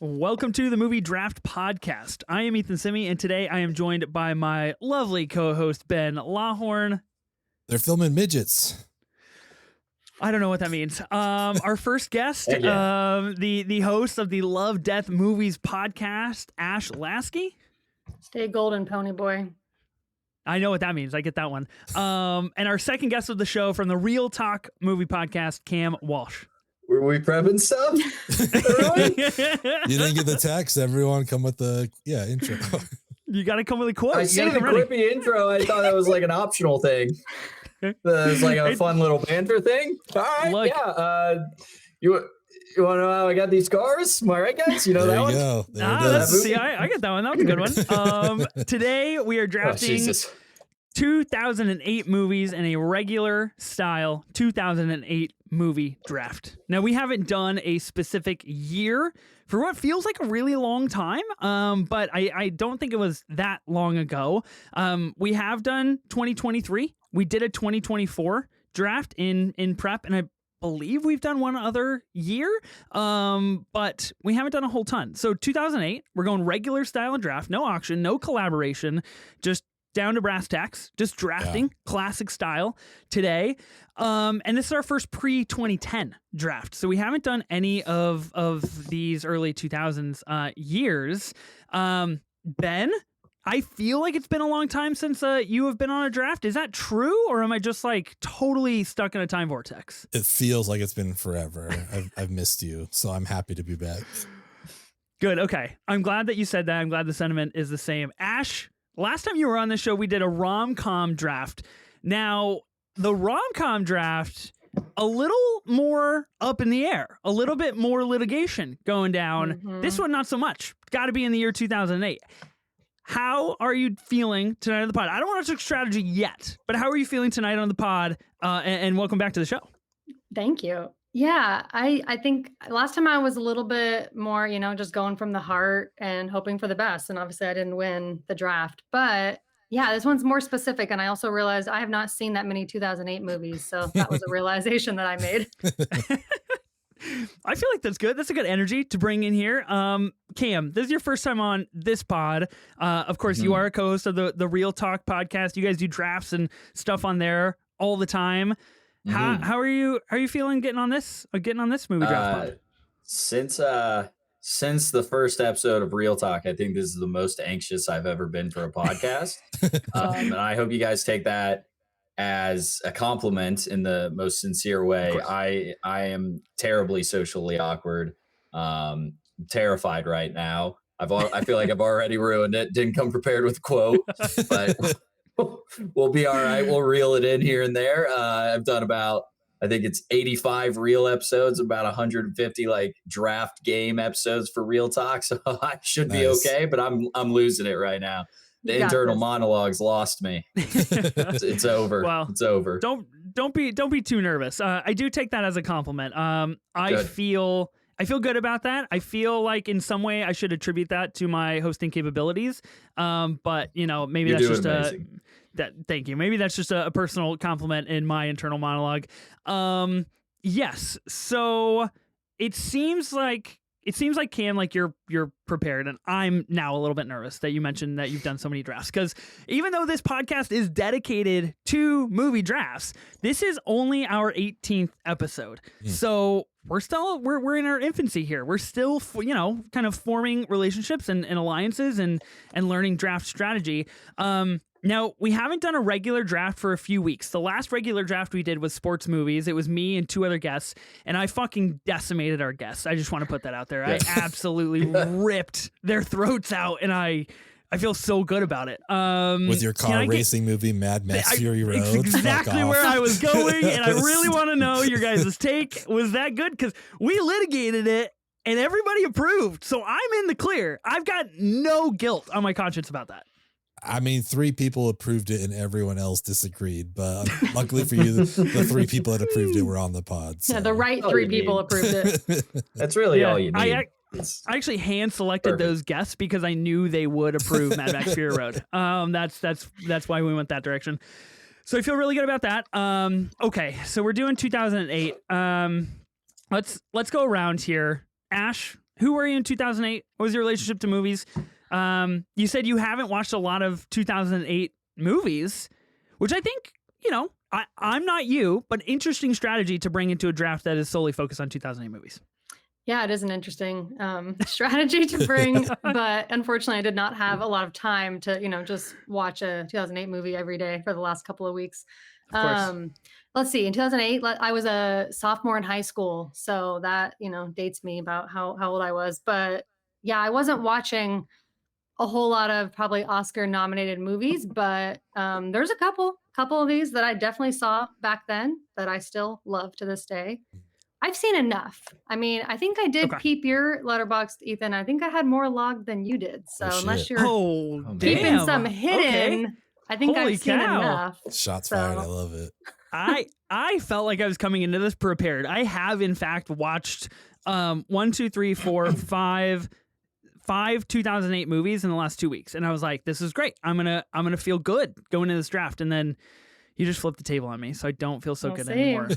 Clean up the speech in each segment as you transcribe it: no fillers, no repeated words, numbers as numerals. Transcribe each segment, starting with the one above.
Welcome to the Movie Draft Podcast. I am Ethan Simi, and today I am joined by my lovely co-host, Ben Lawhorn. They're filming midgets. I don't know what that means. Our first guest, the host of the Love, Death, Movies podcast, Ash Laskey. Stay golden, pony boy. I know what that means. I get that one. And our second guest of the show from the ReelTok movie podcast, Cam Walsh. Were we prepping stuff? You didn't get the text. Everyone come with the intro. You got to come with a quote. I see the quippy intro. I thought that was like an optional thing. It was like a fun little banter thing. All right, Look, you want to know how I got these cars? Am I right, guys? You know that one? Go. There it is. See, I get that one. That was a good one. Today we are drafting 2008 movies in a regular style 2008 movie draft. Now, we haven't done a specific year for what feels like a really long time, but I don't think it was that long ago. We have done 2023. We did a 2024 draft in prep, and I believe we've done one other year, but we haven't done a whole ton. So 2008, we're going regular style draft, no auction, no collaboration, just down to brass tacks, just drafting classic style today. And this is our first pre-2010 draft. So we haven't done any of these early 2000s years. Ben, I feel like it's been a long time since you have been on a draft. Is that true? Or am I just like totally stuck in a time vortex? It feels like it's been forever. I've missed you. So I'm happy to be back. Good. Okay. I'm glad that you said that. I'm glad the sentiment is the same. Ash, last time you were on the show, we did a rom-com draft. Now, the rom-com draft, a little more up in the air, a little bit more litigation going down. Mm-hmm. This one, not so much. Got to be in the year 2008. How are you feeling tonight on the pod? I don't want to talk strategy yet, but how are you feeling tonight on the pod? And welcome back to the show. Thank you. Yeah, I think last time I was a little bit more, just going from the heart and hoping for the best. And obviously I didn't win the draft, but yeah, this one's more specific. And I also realized I have not seen that many 2008 movies. So that was a realization that I made. I feel like that's good. That's a good energy to bring in here. Cam, this is your first time on this pod. Of course, you are a co-host of the ReelTok podcast. You guys do drafts and stuff on there all the time. How are you feeling getting on this movie draft pod? Since the first episode of ReelTok, I think this is the most anxious I've ever been for a podcast. And I hope you guys take that as a compliment in the most sincere way. I am terribly socially awkward, terrified right now. I feel like I've already ruined it. Didn't come prepared with a quote, but we'll be all right. We'll reel it in here and there. I've done I think it's 85 reel episodes, about 150 like draft game episodes for ReelTok. So I should be okay, but I'm losing it right now. The internal monologues lost me. It's over. Well, it's over. Don't be too nervous. I do take that as a compliment. I feel good about that. I feel like in some way I should attribute that to my hosting capabilities. But maybe that's just amazing. Thank you. Maybe that's just a personal compliment in my internal monologue. Yes. So it seems like Cam, like you're prepared, and I'm now a little bit nervous that you mentioned that you've done so many drafts, because even though this podcast is dedicated to movie drafts, this is only our 18th episode. So we're in our infancy here. We're still kind of forming relationships and alliances and learning draft strategy. Now, we haven't done a regular draft for a few weeks. The last regular draft we did was sports movies. It was me and two other guests, and I fucking decimated our guests. I just want to put that out there. I absolutely ripped their throats out, and I feel so good about it. With your car racing movie, Mad Max Fury Road. Exactly where I was going, and I really want to know your guys' take. Was that good? Because we litigated it, and everybody approved, so I'm in the clear. I've got no guilt on my conscience about that. I mean, 3 people approved it and everyone else disagreed. But luckily for you, the 3 people that approved it were on the pod. So. Yeah, the right 3 people approved it. That's really all you need. I actually hand selected those guests because I knew they would approve Mad Max Fury Road. That's why we went that direction. So I feel really good about that. Okay, so we're doing 2008. Let's go around here. Ash, who were you in 2008? What was your relationship to movies? You said you haven't watched a lot of 2008 movies, which I think, I'm not you, but interesting strategy to bring into a draft that is solely focused on 2008 movies. Yeah, it is an interesting strategy to bring, but unfortunately I did not have a lot of time to, just watch a 2008 movie every day for the last couple of weeks. Of course. Let's see, in 2008, I was a sophomore in high school. So that, dates me about how old I was. But yeah, I wasn't watching a whole lot of probably Oscar nominated movies, but there's a couple of these that I definitely saw back then that I still love to this day. I've seen enough. I mean, I think I did peep your Letterboxd, Ethan. I think I had more logged than you did. So unless you're keeping some hidden, I think I've seen enough. Shots fired. I love it. I felt like I was coming into this prepared. I have in fact watched 5 2008 movies in the last 2 weeks, and I was like, this is great. I'm gonna feel good going into this draft, and then you just flipped the table on me, so I don't feel so good anymore.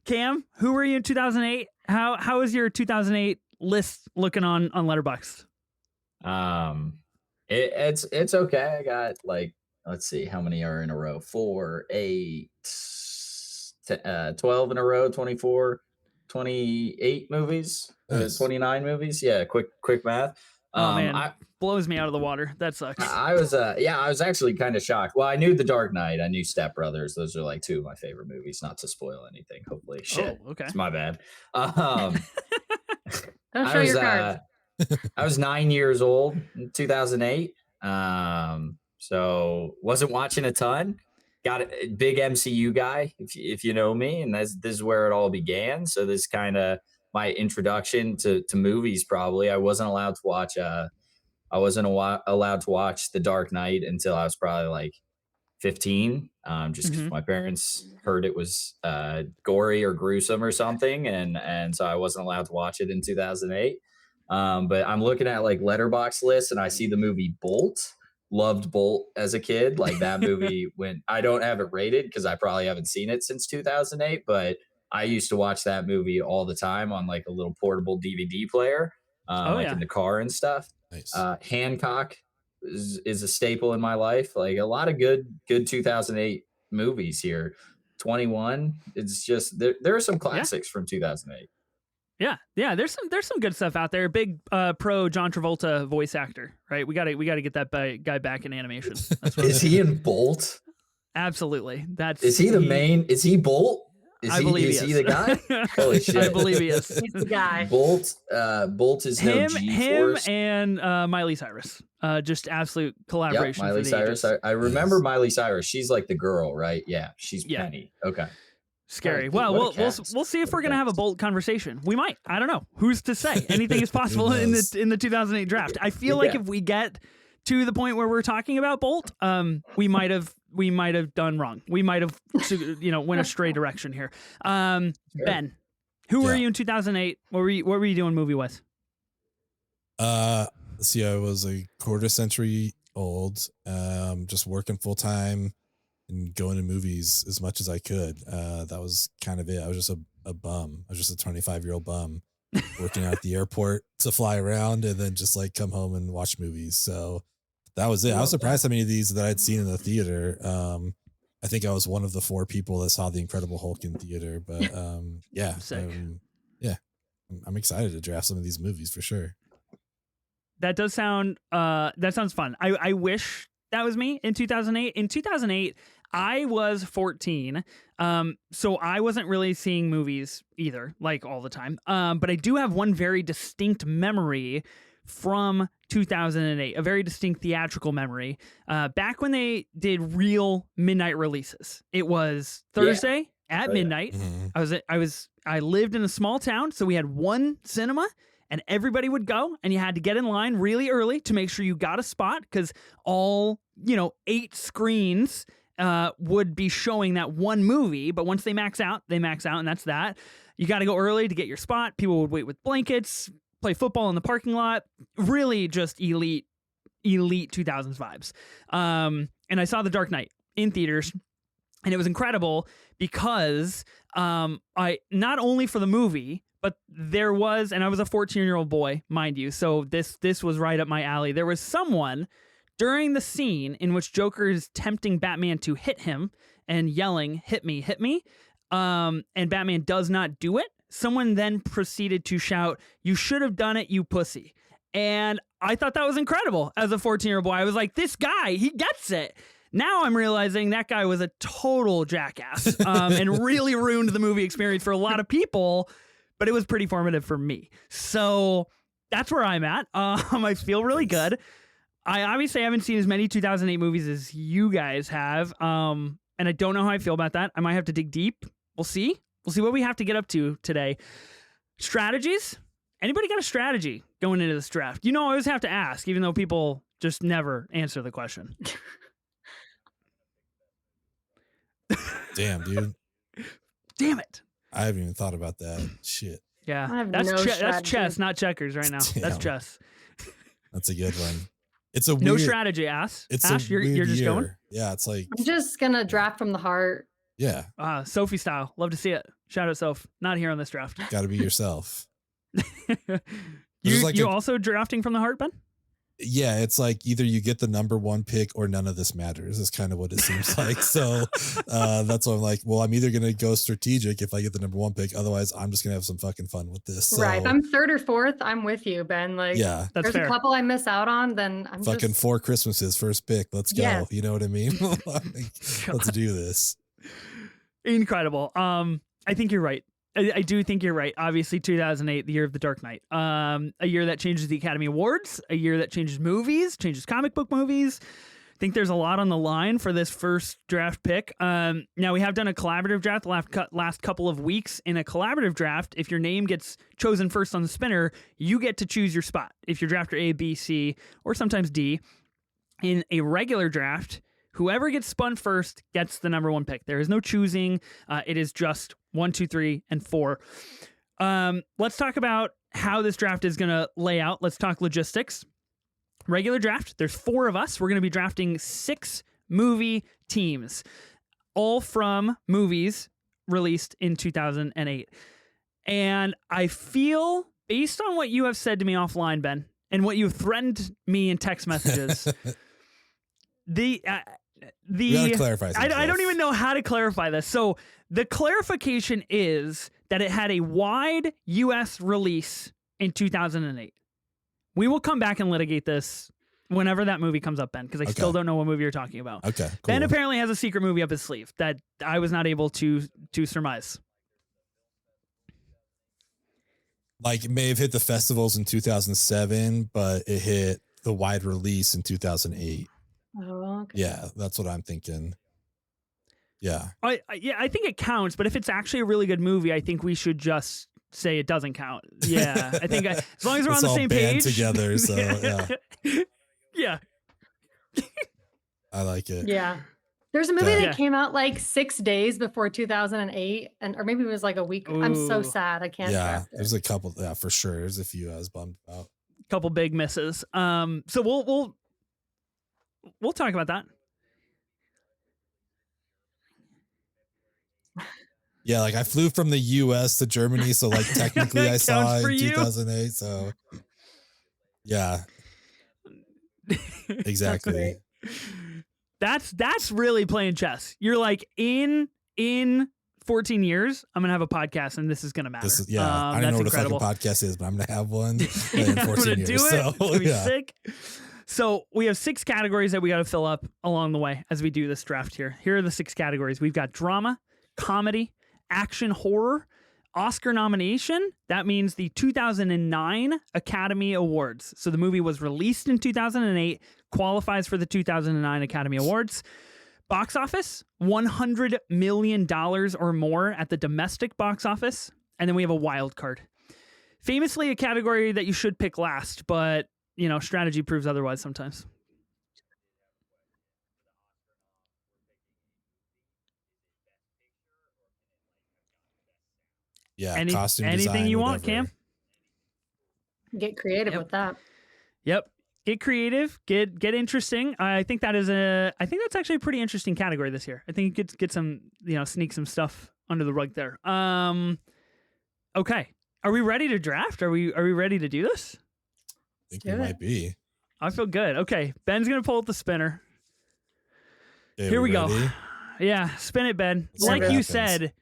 Cam, who were you in 2008? How is your 2008 list looking on Letterboxd? It's okay. I got let's see, how many are in a row? 4, 8, 12 in a row, 24, 28 movies, 29 movies. Yeah, quick math. Man, blows me out of the water. That sucks. I was actually kind of shocked. Well, I knew The Dark Knight. I knew Step Brothers. Those are 2 of my favorite movies. Not to spoil anything, hopefully. Shit. Oh, okay. It's my bad. Don't show your cards. I was 9 years old in 2008. So wasn't watching a ton. Got a big MCU guy, if you know me, and this is where it all began. So this kind of my introduction to movies. Probably I wasn't allowed to watch The Dark Knight until I was probably 15, just because my parents heard it was gory or gruesome or something, and so I wasn't allowed to watch it in 2008. But I'm looking at Letterboxd lists, and I see the movie Bolt. Loved Bolt as a kid. That movie, when I don't have it rated because I probably haven't seen it since 2008, but I used to watch that movie all the time on a little portable DVD player, in the car and stuff. Nice. Hancock is a staple in my life. A lot of good 2008 movies here. 21. It's just there are some classics from 2008. Yeah. There's some good stuff out there. Big pro John Travolta voice actor, right? We got to get that guy back in animation. Is he in Bolt? Absolutely. Is he the main? Is he Bolt? Is he the guy? Holy shit! I believe he is. He's the guy. Bolt is him and Miley Cyrus. Just absolute collaboration. Yep, Miley Cyrus. I remember Miley Cyrus. She's the girl, right? Yeah, she's Penny. Okay. Scary. Well, we'll see if we're gonna have a Bolt conversation. We might. I don't know. Who's to say? Anything is possible in the 2008 draft. I feel like if we get to the point where we're talking about Bolt, we might have done wrong. We might have went a stray direction here. Sure. Ben, who were you in 2008? What were you doing movie wise? See, I was a quarter century old, just working full time and going to movies as much as I could. That was kind of it. I was just a bum. I was just a 25-year-old bum working out at the airport to fly around and then just come home and watch movies. So that was it. I was surprised how many of these that I'd seen in the theater. I think I was one of the 4 people that saw The Incredible Hulk in theater, but yeah. I'm excited to draft some of these movies for sure. That does sound that sounds fun. I wish that was me in 2008. In 2008, I was 14. So I wasn't really seeing movies either, all the time. But I do have one very distinct memory from 2008, a very distinct theatrical memory. Back when they did real midnight releases, it was Thursday at midnight. Mm-hmm. I lived in a small town, so we had one cinema, and everybody would go, and you had to get in line really early to make sure you got a spot, because all 8 screens would be showing that one movie. But once they max out, and that's that. You got to go early to get your spot. People would wait with blankets, play football in the parking lot. Really just elite 2000s vibes. And I saw The Dark Knight in theaters, and it was incredible because I not only for the movie, But there was, and I was a 14-year-old boy, mind you, so this was right up my alley. There was someone during the scene in which Joker is tempting Batman to hit him and yelling, hit me, and Batman does not do it. Someone then proceeded to shout, "You should have done it, you pussy." And I thought that was incredible as a 14-year-old boy. I was like, this guy, he gets it. Now I'm realizing that guy was a total jackass and really ruined the movie experience for a lot of people, but it was pretty formative for me. So that's where I'm at. I feel really good. I obviously haven't seen as many 2008 movies as you guys have, and I don't know how I feel about that. I might have to dig deep. We'll see. We'll see what we have to get up to today. Strategies? Anybody got a strategy going into this draft? You know, I always have to ask, even though people just never answer the question. Damn, dude. Damn it. I haven't even thought about that. Shit. Yeah, that's chess, not checkers right now. Damn. That's chess. That's a good one. It's a weird, no strategy, Ash. You're just year. going? Yeah, it's like... I'm just going to draft from the heart. Yeah. Sophie style. Love to see it. Shout out, Soph. Not here on this draft. Got to be yourself. You also drafting from the heart, Ben? Yeah, it's like either you get the number one pick or none of this matters is kind of what it seems like. So that's why I'm like, well, I'm either going to go strategic if I get the number one pick. Otherwise, I'm just going to have some fucking fun with this. So, right. If I'm third or fourth, I'm with you, Ben. Like, yeah, there's fair. a couple I miss out on, then I'm fucking just... 4 Christmases, first pick. Let's go. Yes. You know what I mean? Let's do this. Incredible. I think you're right. I do think you're right. Obviously, 2008, the year of the Dark Knight. A year that changes the Academy Awards, a year that changes movies, changes comic book movies. I think there's a lot on the line for this first draft pick. Now, we have done a collaborative draft the last couple of weeks. In a collaborative draft, if your name gets chosen first on the spinner, you get to choose your spot. If you're drafter A, B, C, or sometimes D. In a regular draft, whoever gets spun first gets the number one pick. There is no choosing. It is just 1, 2, 3, and 4. Let's talk about how this draft is going to lay out. Let's talk logistics. Regular draft, there's 4 of us. We're going to be drafting 6 movie teams, all from movies released in 2008. And I feel, based on what you have said to me offline, Ben, and what you've threatened me in text messages, we gotta clarify I don't even know how to clarify this. So the clarification is that it had a wide U.S. release in 2008. We will come back and litigate this whenever that movie comes up, Ben, because I still don't know what movie you're talking about. Okay, cool. Ben apparently has a secret movie up his sleeve that I was not able to surmise. Like, it may have hit the festivals in 2007, but it hit the wide release in 2008. Oh, okay. Yeah, that's what I'm thinking. Yeah. I think it counts, but if it's actually a really good movie, I think we should just say it doesn't count. Yeah, I think as long as we're on the same page together. So yeah. I like it. Yeah. There's a movie that came out like 6 days before 2008, or maybe it was like a week. Ooh. I'm so sad. I can't. Yeah, there's a couple. Yeah, for sure. There's a few I was bummed about. Couple big misses. So we'll talk about that. Yeah, like I flew from the U.S. to Germany, so like technically I saw it in 2008. So yeah, exactly. That's really playing chess. You're like in 14 years, I'm gonna have a podcast, and this is gonna matter. I don't know what incredible. A fucking podcast is, but I'm gonna have one in 14 I'm gonna years. Do it. So, it's gonna be sick. So we have 6 categories that we got to fill up along the way as we do this draft here. Here are the 6 categories. We've got drama, comedy, action, horror, Oscar nomination. That means the 2009 Academy Awards. So the movie was released in 2008, qualifies for the 2009 Academy Awards. Box office, $100 million or more at the domestic box office. And then we have a wild card. Famously a category that you should pick last, but you know, strategy proves otherwise sometimes. Yeah, costume anything design, you whatever. want, Cam. Get creative with that. Yep. Get creative. Get interesting. I think that's actually a pretty interesting category this year. I think you could get some, sneak some stuff under the rug there. Okay. Are we ready to draft? Are we ready to do this? I think we might be. I feel good. Okay, Ben's gonna pull up the spinner. Okay, Here we ready? go. Yeah, spin it, Ben. Let's see Like what you happens. said,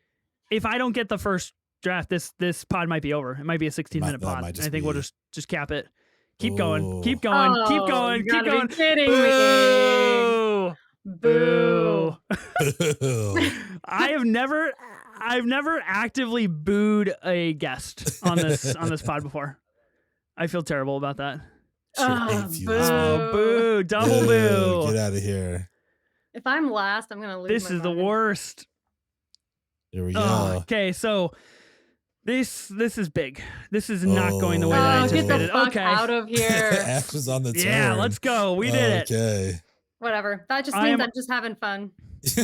if I don't get the first draft, this pod might be over. It might be a 16-minute That pod. might just I think we'll be- just cap it. Keep going. Oh. Keep going. Keep Oh, going. you Keep gotta going. be kidding Boo! Boo. I've never actively booed a guest on this pod before. I feel terrible about that. Shit, Oh, hates you boo. this man. Oh, boo! Double boo! Get out of here. If I'm last, I'm gonna lose. This my is the mind. worst. Here we go. Oh, okay, so this is big. This is not going the way that I Oh, get anticipated. the fuck Okay. out of here. Ash is on the turn. Yeah, let's go. We did it. Okay. Whatever. That just I means am- I'm just having fun.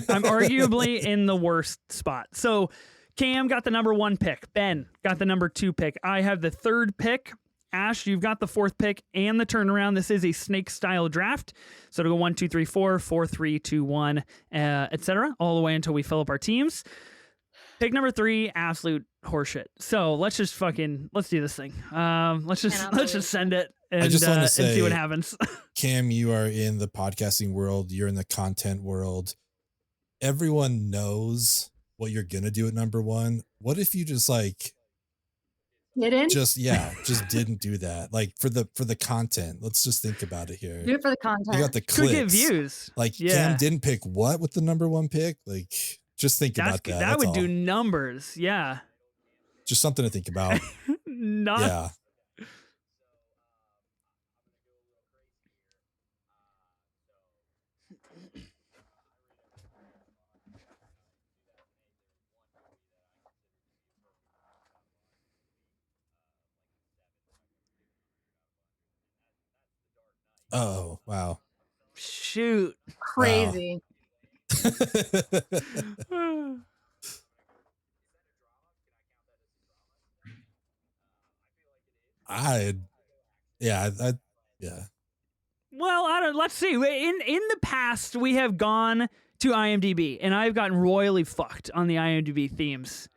I'm arguably in the worst spot. So Cam got the number 1 pick. Ben got the number 2 pick. I have the 3rd pick. Ash, you've got the 4th pick and the turnaround. This is a snake style draft. So it'll go 1, 2, 3, 4, 4, 3, 2, 1, etc. all the way until we fill up our teams. Pick number 3, absolute horseshit. So let's just let's do this thing. Let's just send it and, I just want to and see what say- happens. Cam, you are in the podcasting world. You're in the content world. Everyone knows what you're going to do at number 1. What if you just Didn't just didn't do that? Like for the content, let's just think about it here. do it for the content. You got the Could get clicks. views. Like Yeah. Cam didn't pick what with the number 1 pick? Like just think about that. That That's would all. do numbers. Yeah. Just something to think about. Not Yeah. Oh, wow. shoot. Crazy. Yeah. Well, let's see. In the past, we have gone to IMDb, and I've gotten royally fucked on the IMDb themes.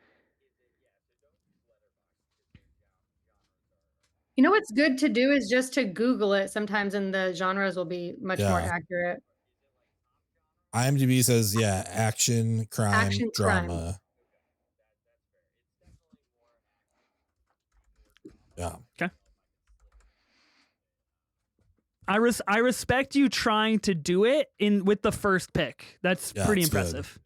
You know what's good to do is just to Google it sometimes, and the genres will be much more Yeah. accurate. IMDb says, yeah, action, crime, Action, crime. drama. Yeah. I respect you trying to do it with the first pick. That's Yeah, pretty it's good. impressive.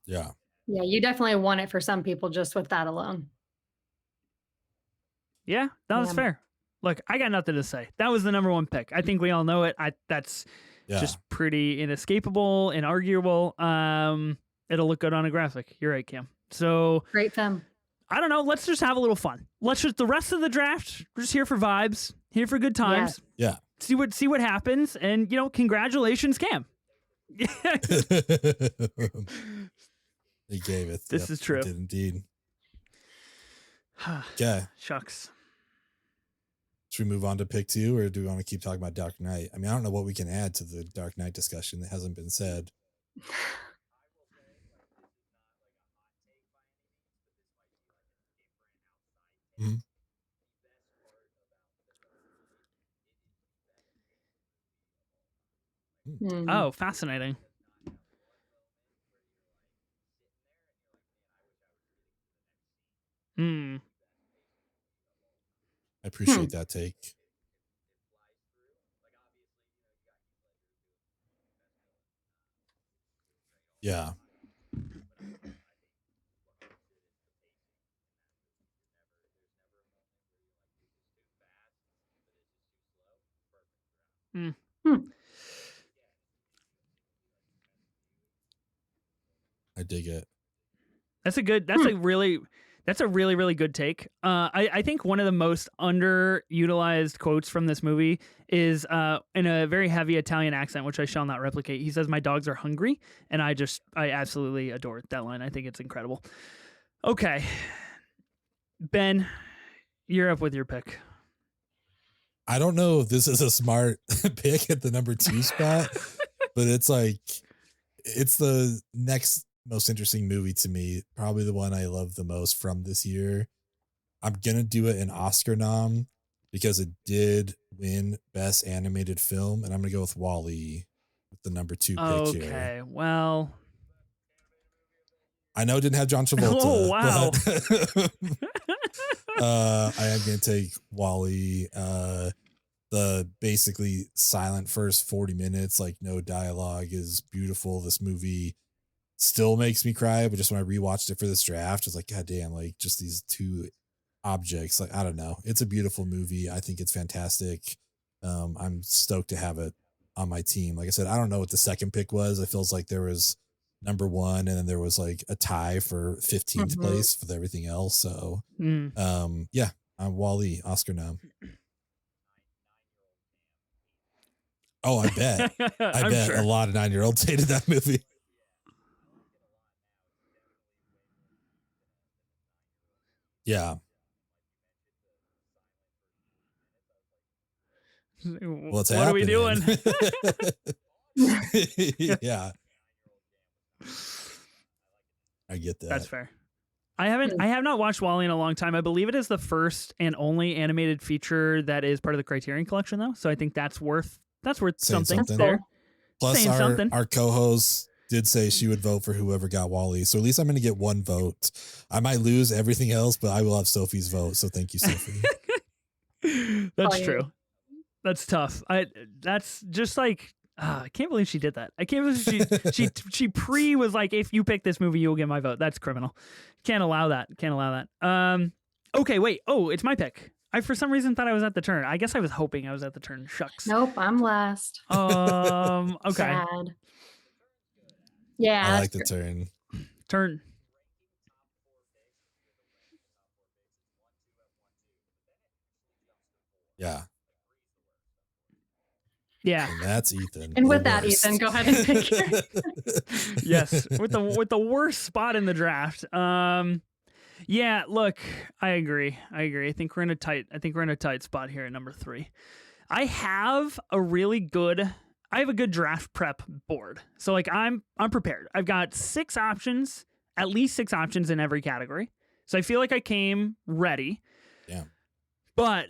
Yeah. Yeah, you definitely won it for some people just with that alone. Yeah, that's Yeah. fair. Look, I got nothing to say. That was the number 1 pick. I think we all know it. That's Yeah. just pretty inescapable, inarguable. It'll look good on a graphic. You're right, Cam. So Great film. I don't know. Let's just have a little fun. Let's just the rest of the draft. We're just here for vibes, here for good times. Yeah. See what happens, and congratulations, Cam. He gave it. This is true. He did indeed. Okay. Shucks. Should we move on to pick 2, or do we want to keep talking about Dark Knight? I mean, I don't know what we can add to the Dark Knight discussion that hasn't been said. Mhm. Hmm. Oh, fascinating. Hmm. I appreciate that take. Yeah. I dig it. That's a That's a really, really good take. I think one of the most underutilized quotes from this movie is in a very heavy Italian accent, which I shall not replicate. He says, "My dogs are hungry," and I absolutely adore that line. I think it's incredible. Okay, Ben, you're up with your pick. I don't know if this is a smart pick at the number 2 spot, but it's the next most interesting movie to me. Probably the one I love the most from this year. I'm going to do it an Oscar nom because it did win Best Animated Film. And I'm going to go with WALL-E with the number 2 pick here. Okay, well. I know it didn't have John Travolta. Oh, wow. But I am going to take WALL-E. The basically silent first 40 minutes, like no dialogue, is beautiful. This movie still makes me cry, but just when I rewatched it for this draft, I was like, God damn, like just these two objects. Like, I don't know. It's a beautiful movie. I think it's fantastic. I'm stoked to have it on my team. Like I said, I don't know what the second pick was. It feels like there was number 1 and then there was like a tie for 15th place with everything else. So yeah, I'm WALL-E, Oscar nom. Oh, I bet. I bet a lot of 9-year-olds hated that movie. Yeah. What's happening? What are we doing? Yeah. I get that. That's fair. I have not watched WALL-E in a long time. I believe it is the first and only animated feature that is part of the Criterion Collection, though. So I think that's worth something there. Plus, our co-host did say she would vote for whoever got WALL-E. So at least I'm going to get 1 vote. I might lose everything else, but I will have Sophie's vote. So thank you, Sophie. That's true. That's tough. That's just like, I can't believe she did that. I can't believe she was like, if you pick this movie, you'll get my vote. That's criminal. Can't allow that. Okay, wait. Oh, it's my pick. I for some reason thought I was at the turn. I guess I was hoping I was at the turn. Shucks. Nope, I'm last. Okay. Sad. Yeah. I like the turn. Turn. Yeah. Yeah. And that's Ethan. And with that, Ethan, go ahead and pick your Yes. With the worst spot in the draft. Yeah, look, I agree. I think we're in a tight spot here at number 3. I have a good draft prep board. So like I'm prepared. I've got 6 options, at least 6 options in every category. So I feel like I came ready. Yeah. But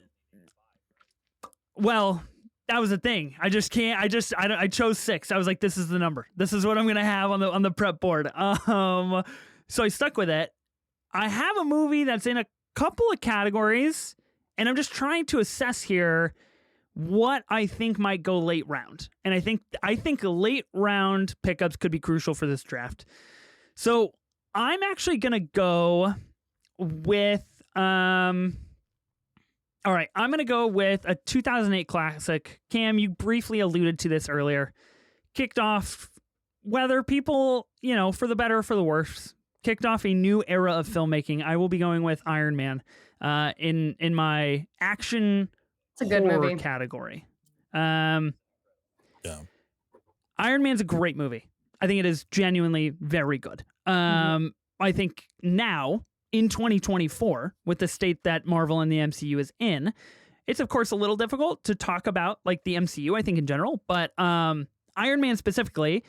well, that was the thing. I chose 6. I was like, this is the number. This is what I'm going to have on the prep board. So I stuck with it. I have a movie that's in a couple of categories, and I'm just trying to assess here what I think might go late round. And I think late round pickups could be crucial for this draft. So I'm actually going to go with, all right, I'm going to go with a 2008 classic. Cam, you briefly alluded to this earlier. Kicked off, whether people, for the better or for the worse, kicked off a new era of filmmaking. I will be going with Iron Man in my action it's a good horror movie category. Yeah. Iron Man's a great movie. I think it is genuinely very good. I think now, in 2024, with the state that Marvel and the MCU is in, it's of course a little difficult to talk about like the MCU, I think in general, but Iron Man specifically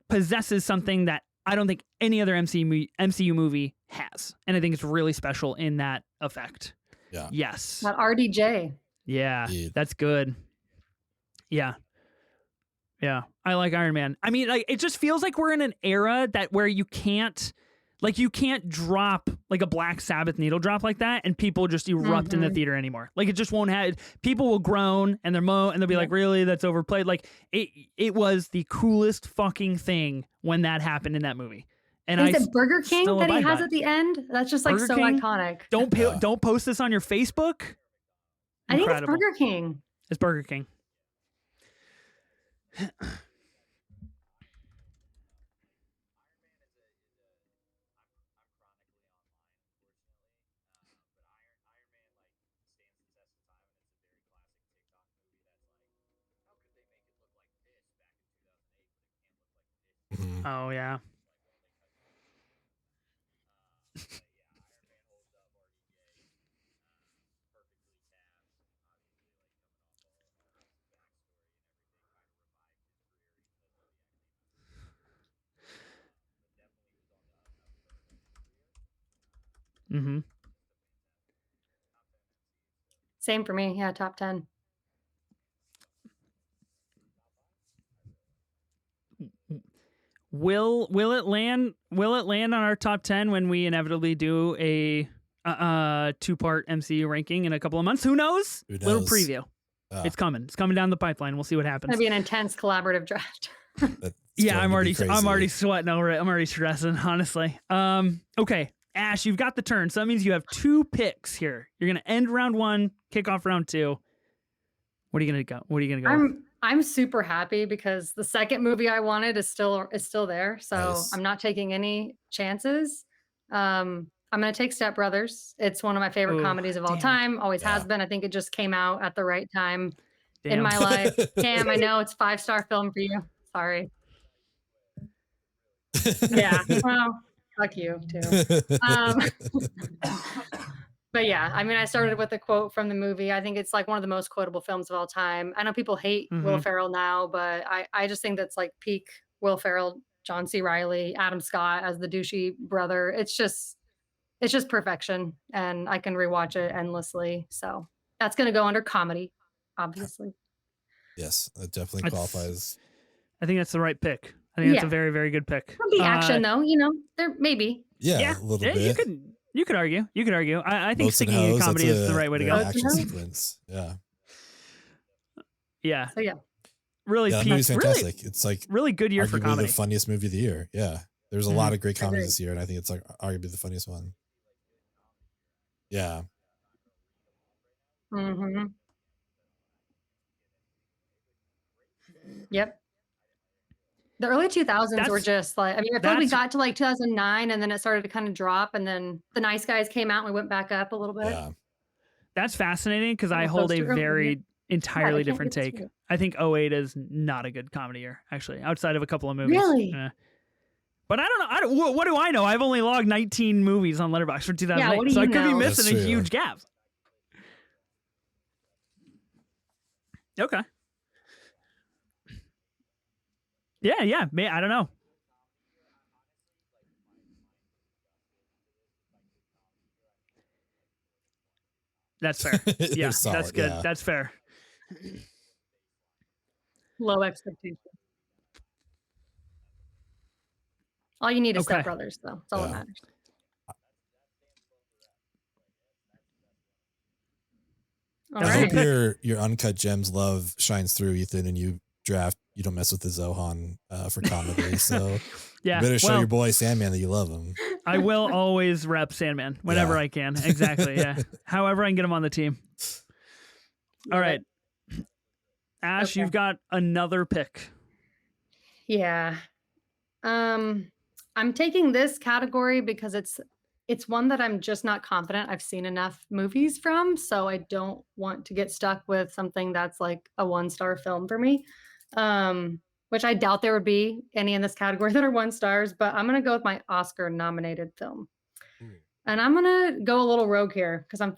possesses something that I don't think any other MCU movie has. And I think it's really special in that effect. Yeah. Yes. That RDJ. Yeah, that's good. Yeah. Yeah. I like Iron Man. I mean, like, it just feels like we're in an era where you can't drop like a Black Sabbath needle drop like that and people just erupt in the theater anymore. Like it just won't have, people will groan and they'll be like, really, that's overplayed. Like it was the coolest fucking thing when that happened in that movie. And is it Burger King that he has at the end? That's just like Burger so King? iconic. Don't post this on your Facebook. I think it's Incredible. Burger King. It's Burger King. Oh yeah. Mm-hmm. Same for me. Yeah, top 10. Will it land on our top 10 when we inevitably do a 2-part MCU ranking in a couple of months? Who knows? Little preview. It's coming down the pipeline. We'll see what happens. It's gonna be an intense collaborative draft. Yeah, I'm already sweating over it. I'm already stressing, honestly. Okay, Ash, you've got the turn, so that means you have 2 picks here. You're gonna end round 1, kick off round 2. What are you gonna go? I'm super happy because the second movie I wanted is still there. So Nice. I'm not taking any chances. I'm gonna take Step Brothers. It's one of my favorite comedies of all time. Always has been. I think it just came out at the right time in my life. Cam, I know it's 5-star film for you. Sorry. Yeah. Well, fuck you too. But yeah, I mean, I started with a quote from the movie. I think it's like one of the most quotable films of all time. I know people hate Will Ferrell now, but I just think that's like peak Will Ferrell, John C. Reilly, Adam Scott as the douchey brother. It's just perfection, and I can rewatch it endlessly. So that's going to go under comedy, obviously. Yes, that definitely qualifies. I think that's the right pick. I think that's a very, very good pick. Could be action though, there maybe. Yeah, a little bit. You could argue. I think sticking in comedy is the right way to go. Action sequence. Yeah. Yeah. So yeah. Really, that movie's fantastic. It's like really good year for comedy. The funniest movie of the year. Yeah. There's a lot of great comedies this year, and I think it's like arguably the funniest one. Yeah. Mm-hmm. Yep. The early 2000s were just like, I mean, I feel like we got to like 2009 and then it started to kind of drop, and then The Nice Guys came out and we went back up a little bit. Yeah. That's fascinating because I hold a very entirely different take. I think 2008 is not a good comedy year, actually, outside of a couple of movies. Really? But I don't know. What do I know? I've only logged 19 movies on Letterboxd for 2008, so I could be missing a huge gap. Okay. Yeah. I don't know. That's fair. Yeah, solid, that's good. Yeah. That's fair. Low expectations. All you need is Step Brothers, though. That's all that matters. I hope your Uncut Gems love shines through, Ethan, and you don't mess with the Zohan for comedy. So you better show your boy Sandman that you love him. I will always rep Sandman whenever I can. Exactly. Yeah. However I can get him on the team. All right. Ash, you've got another pick. Yeah. I'm taking this category because it's one that I'm just not confident I've seen enough movies from, so I don't want to get stuck with something that's like a 1-star film for me. Which I doubt there would be any in this category that are 1 stars, but I'm going to go with my Oscar nominated film. And I'm going to go a little rogue here because I'm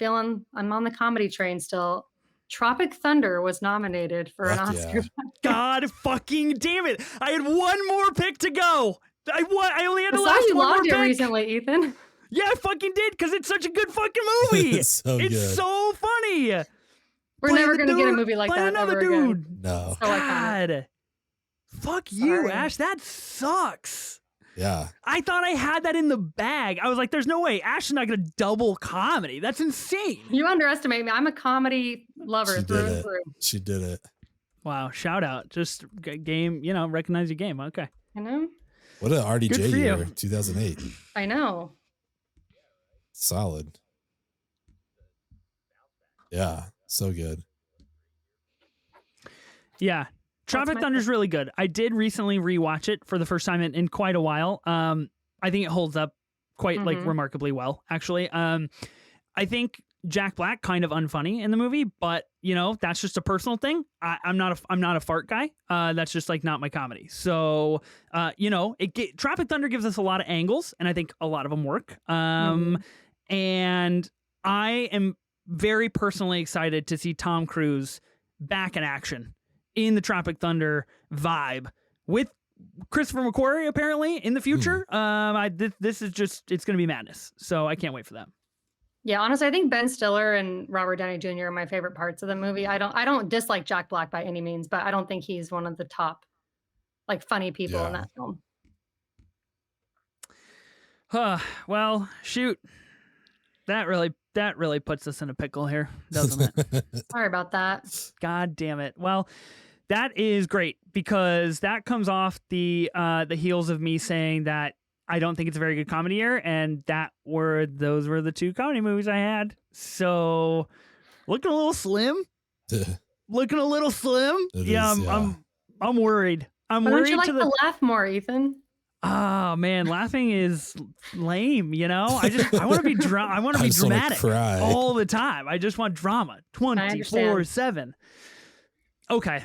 on the comedy train still. Tropic Thunder was nominated for an Oscar. Yeah. God fucking damn it. I had one more pick to go. I only had to last you one more logged pick. It recently, Ethan. Yeah, I fucking did because it's such a good fucking movie. It's so funny. We're never going to get a movie like that ever again. No. So God. Fuck you, Ash. That sucks. Yeah. I thought I had that in the bag. I was like, there's no way. Ash is not going to double comedy. That's insane. You underestimate me. I'm a comedy lover through and through. She did it. Wow. Shout out. Just game, recognize your game. Okay. I know. What an RDJ year, 2008. I know. Solid. Yeah. So good. Yeah. Tropic Thunder is really good. I did recently rewatch it for the first time in quite a while. I think it holds up quite like remarkably well, actually. I think Jack Black kind of unfunny in the movie, but that's just a personal thing. I'm not a fart guy. That's just like not my comedy. So Tropic Thunder gives us a lot of angles, and I think a lot of them work. And I am very personally excited to see Tom Cruise back in action in the Tropic Thunder vibe with Christopher McQuarrie apparently in the future. This is just, it's going to be madness. So I can't wait for that. Yeah, honestly, I think Ben Stiller and Robert Downey Jr. are my favorite parts of the movie. I don't dislike Jack Black by any means, but I don't think he's one of the top like funny people in that film. Well, shoot. That really puts us in a pickle here, doesn't it? Sorry about that. God damn it. Well, that is great because that comes off the heels of me saying that I don't think it's a very good comedy year, and those were the two comedy movies I had. So, looking a little slim. Looking a little slim. I'm worried. I'm Why worried. Don't you like to laugh more, Ethan? Oh man, laughing is lame. I want to be I want to be dramatic all the time. I just want drama 24/7. Okay.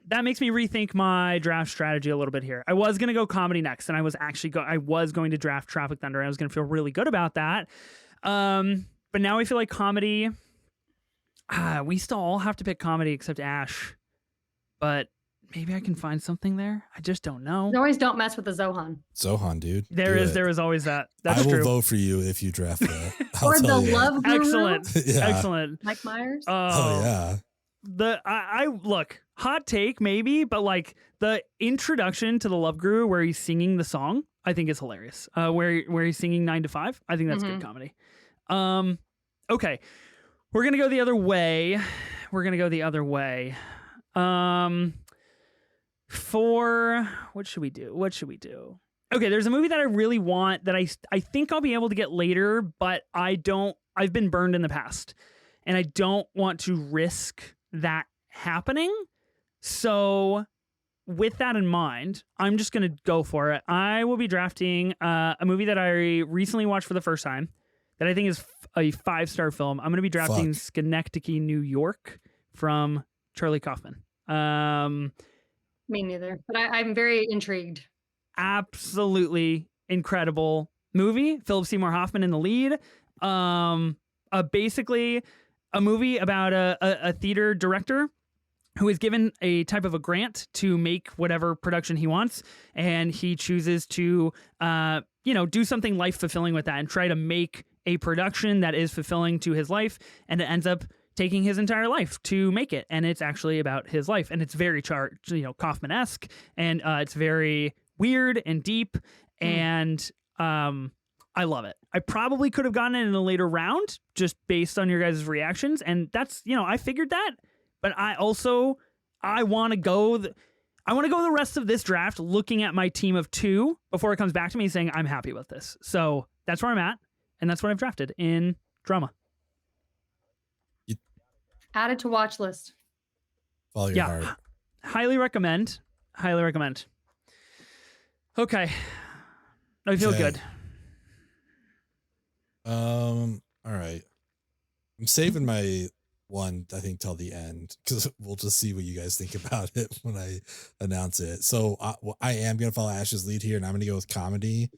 That makes me rethink my draft strategy a little bit here. I was going to go comedy next, and I was going to draft Tropic Thunder. And I was going to feel really good about that. But now I feel like comedy, we still all have to pick comedy except Ash. But maybe I can find something there. I just don't know. You always don't mess with the Zohan. Zohan, dude. There is always that. That's true. I will vote for you if you draft that. Or the Love Guru. Excellent. Yeah. Excellent. Mike Myers. Oh yeah. I look, hot take maybe, but like the introduction to the Love Guru where he's singing the song, I think is hilarious. Where he's singing 9 to 5, I think that's good comedy. Okay, we're gonna go the other way. For what should we do? Okay, there's a movie that I really want that I think I'll be able to get later, but I've been burned in the past, and I don't want to risk that happening. So with that in mind, I'm just going to go for it. I will be drafting a movie that I recently watched for the first time that I think is a 5-star film. I'm going to be drafting Schenectady, New York from Charlie Kaufman. Me neither, but I'm very intrigued. Absolutely incredible movie. Philip Seymour Hoffman in the lead. Basically a movie about a theater director who is given a type of a grant to make whatever production he wants, and he chooses to do something life fulfilling with that and try to make a production that is fulfilling to his life, and it ends up taking his entire life to make it, and it's actually about his life, and it's very Kaufman-esque, and it's very weird and deep, and I love it. I probably could have gotten it in a later round just based on your guys' reactions, and that's I figured that, but I want to go the rest of this draft looking at my team of 2 before it comes back to me saying I'm happy with this. So that's where I'm at, and that's what I've drafted in drama. Added to watch list. Follow your heart. Highly recommend. Okay. I feel good. All right. I'm saving my one, I think, till the end because we'll just see what you guys think about it when I announce it. So I am going to follow Ash's lead here, and I'm going to go with comedy.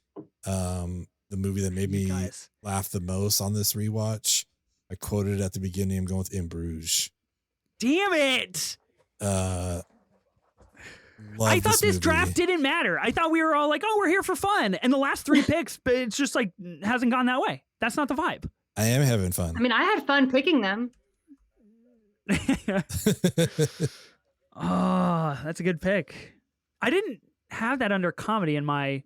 The movie that made me laugh the most on this rewatch. I quoted it at the beginning. I'm going with In Bruges. Damn it. I thought this draft didn't matter. I thought we were all like, oh, we're here for fun. And the last 3 picks, but it's just like hasn't gone that way. That's not the vibe. I am having fun. I mean, I had fun picking them. Oh, that's a good pick. I didn't have that under comedy in my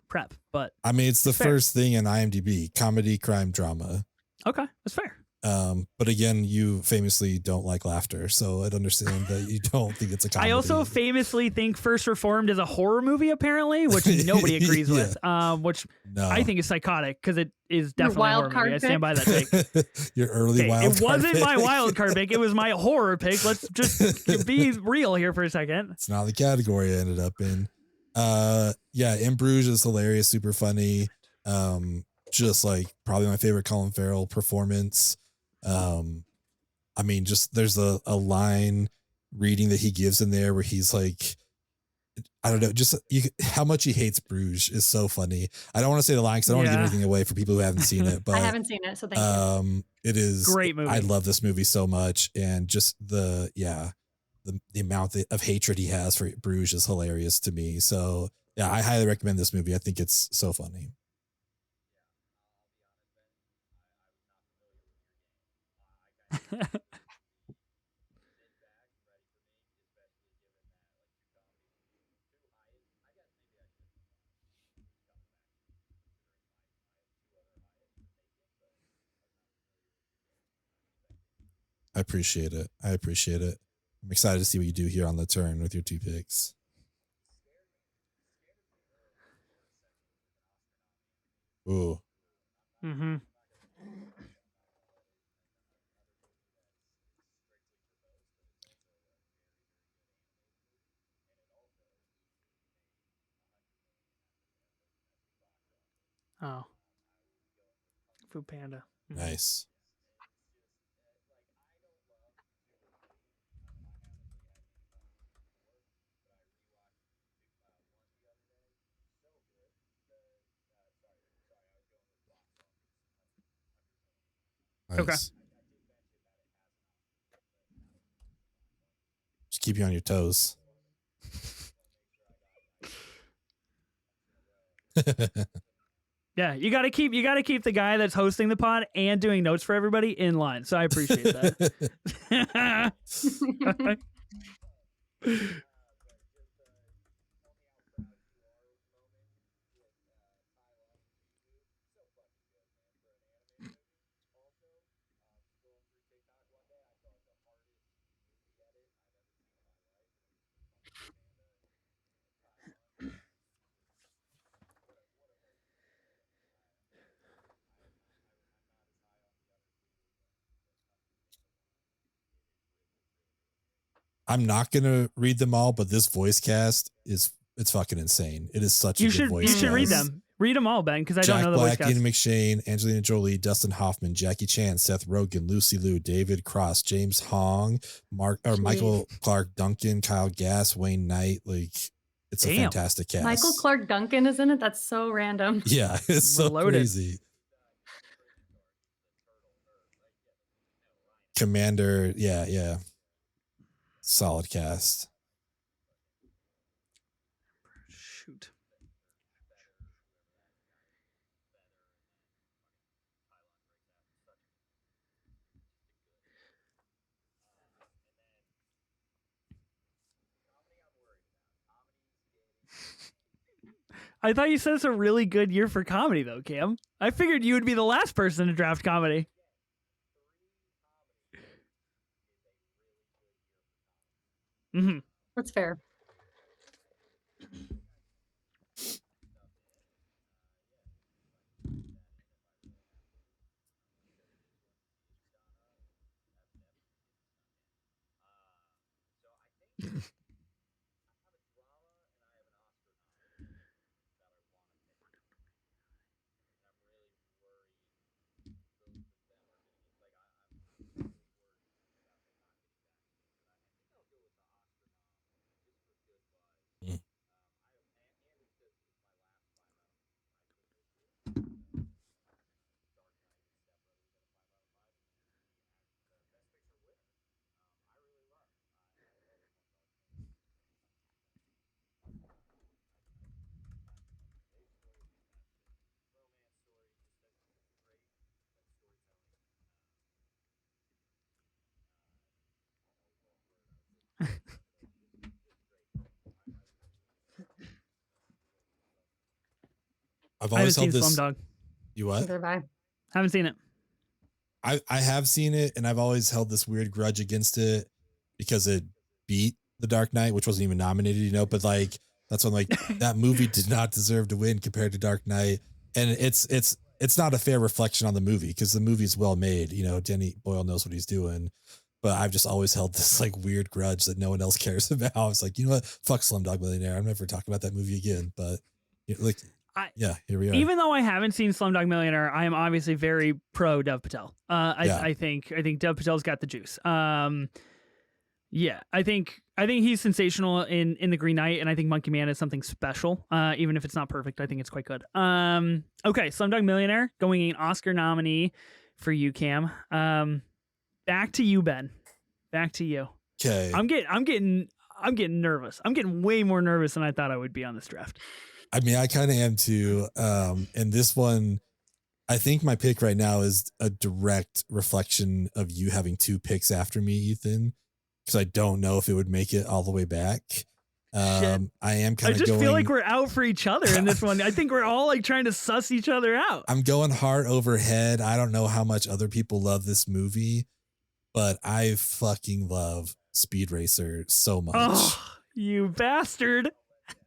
prep, but I mean, it's the first thing in IMDb: comedy, crime, drama. Okay, that's fair. But again, you famously don't like laughter, so I'd understand that you don't think it's a comedy. I also famously think First Reformed is a horror movie, apparently, which nobody agrees with, which I think is psychotic because it is definitely a horror movie. I stand by that take. Your early wild card It wasn't pick. my wild card pick. It was my horror pick. Let's just be real here for a second. It's not the category I ended up in. In Bruges is hilarious, super funny. just like probably my favorite Colin Farrell performance. I mean, just there's a line reading that he gives in there where he's like, I don't know, just how much he hates Bruges is so funny. I don't want to say the line because I don't want to give anything away for people who haven't seen it. But I haven't seen it, so thank you. It is great movie. I love this movie so much, and just the amount of hatred he has for Bruges is hilarious to me. So yeah, I highly recommend this movie. I think it's so funny. I appreciate it. I'm excited to see what you do here on the turn with your 2 picks. Ooh. Mm-hmm. Oh. Food Panda. Mm-hmm. Nice. Nice. Okay. Just keep you on your toes. Yeah, you gotta keep the guy that's hosting the pod and doing notes for everybody in line. So I appreciate that. I'm not gonna read them all, but this voice cast it's fucking insane. It is such a good voice cast. You should read them. Read them all, Ben, because I don't know the Black, voice cast. Ian McShane, Angelina Jolie, Dustin Hoffman, Jackie Chan, Seth Rogen, Lucy Liu, David Cross, James Hong, Michael Clark Duncan, Kyle Gass, Wayne Knight. Like, it's a fantastic cast. Michael Clark Duncan is in it. That's so random. Yeah, it's so crazy. Commander, yeah. Solid cast. Shoot. I thought you said it's a really good year for comedy, though, Cam. I figured you would be the last person to draft comedy. Mm-hmm. That's fair. I've always held this. Slumdog. You what? Haven't seen it. I have seen it, and I've always held this weird grudge against it because it beat The Dark Knight, which wasn't even nominated, but like that's when like that movie did not deserve to win compared to Dark Knight, and it's not a fair reflection on the movie because the movie's well made. Danny Boyle knows what he's doing, but I've just always held this like weird grudge that no one else cares about. It's like, you know what? Fuck Slumdog Millionaire. I'm never talking about that movie again. But like, here we are. Even though I haven't seen Slumdog Millionaire, I am obviously very pro Dev Patel. I think Dev Patel's got the juice. Yeah, I think he's sensational in The Green Knight, and I think Monkey Man is something special. Even if it's not perfect, I think it's quite good. Okay, Slumdog Millionaire, going an Oscar nominee for you, Cam. Back to you, Ben. Back to you. Okay. I'm getting nervous. I'm getting way more nervous than I thought I would be on this draft. I mean, I kind of am too. And this one, I think my pick right now is a direct reflection of you having 2 picks after me, Ethan, because I don't know if it would make it all the way back. I am kind of I just feel like we're out for each other in this one. I think we're all like trying to suss each other out. I'm going heart over head. I don't know how much other people love this movie, but I fucking love Speed Racer so much. Oh, you bastard.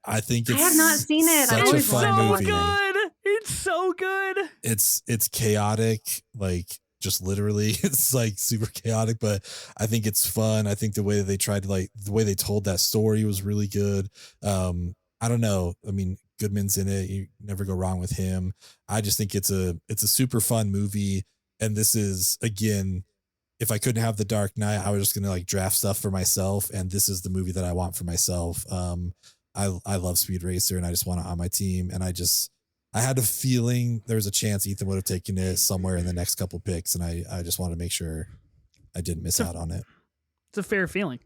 I think it's I have not seen it. Such a fun movie. Good. It's so good. It's chaotic, like just literally it's like super chaotic, but I think it's fun. I think the way they tried to the way they told that story was really good. I don't know. I mean, Goodman's in it. You never go wrong with him. I just think it's a super fun movie. And this is, again, if I couldn't have The Dark Knight, I was just going to draft stuff for myself. And this is the movie that I want for myself. I love Speed Racer and I just want it on my team. And I had a feeling there was a chance Ethan would have taken it somewhere in the next couple picks. And I just wanted to make sure I didn't miss out on it. It's a fair feeling.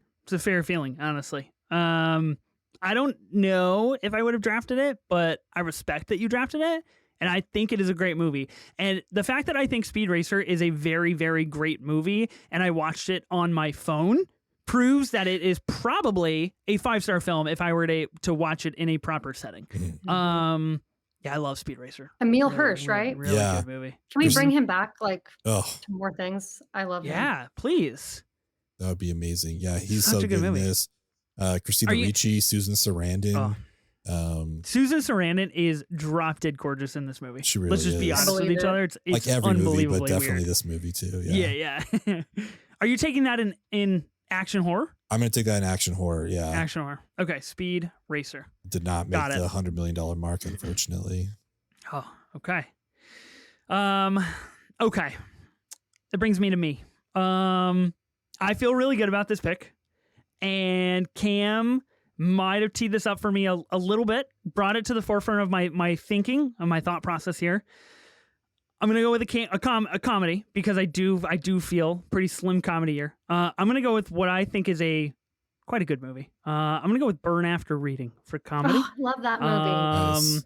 Honestly. I don't know if I would have drafted it, but I respect that you drafted it. And I think it is a great movie. And the fact that I think Speed Racer is a very, very great movie and I watched it on my phone proves that it is probably a 5-star film if I were to watch it in a proper setting. Yeah, I love Speed Racer. Emil Hirsch, right? Really good movie. Can we bring him back to Oh, more things? I love him. Yeah, please. that would be amazing. Yeah, he's Such so a good good in movie. this. Christina Ricci, Susan Sarandon. Susan Sarandon is drop dead gorgeous in this movie. She really Let's just be is. honest with each other. It's Like every movie, but unbelievably definitely weird. this movie too. Yeah. Are you taking that in action horror? I'm going to take that in action horror. Yeah. Action horror. Okay, Speed Racer. Did not make Got it. the $100 million mark, unfortunately. Oh, okay. Okay. That brings me to me. I feel really good about this pick. And Cam might have teed this up for me a little bit, brought it to the forefront of my thinking, of my thought process here. I'm going to go with a comedy because I do feel pretty slim comedy here. I'm going to go with what I think is quite a good movie. I'm going to go with Burn After Reading for comedy. Oh, love that movie. Nice.